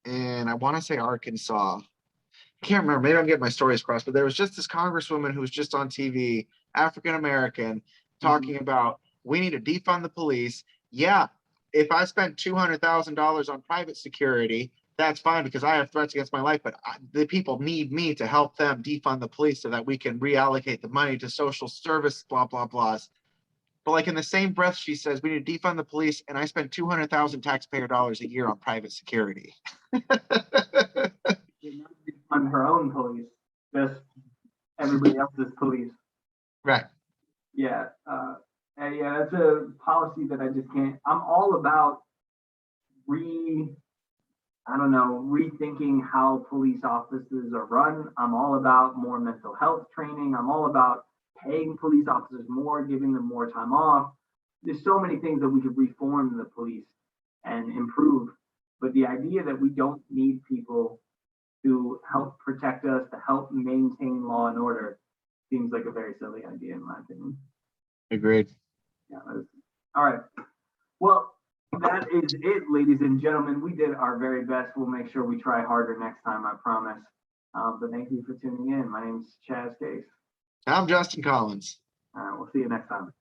Speaker 2: in, I want to say, Arkansas. I can't remember. Maybe I'm getting my stories crossed, but there was just this congresswoman who was just on TV, African American, talking about we need to defund the police. Yeah, if I spent $200,000 on private security, that's fine because I have threats against my life. But the people need me to help them defund the police so that we can reallocate the money to social service, blah blah blahs. But like in the same breath, she says we need to defund the police, and I spend 200,000 taxpayer dollars a year on private security.
Speaker 1: On her own police, just everybody else's police.
Speaker 2: Right.
Speaker 1: Yeah. Yeah, that's a policy that I just can't. I'm all about rethinking how police offices are run. I'm all about more mental health training. I'm all about paying police officers more, giving them more time off. There's so many things that we could reform the police and improve. But the idea that we don't need people to help protect us, to help maintain law and order, seems like a very silly idea in my opinion.
Speaker 2: Agreed.
Speaker 1: Yeah. All right. Well, that is it, ladies and gentlemen. We did our very best. We'll make sure we try harder next time, I promise. But thank you for tuning in. My name is Chaz Case.
Speaker 2: I'm Justin Collins.
Speaker 1: We'll see you next time.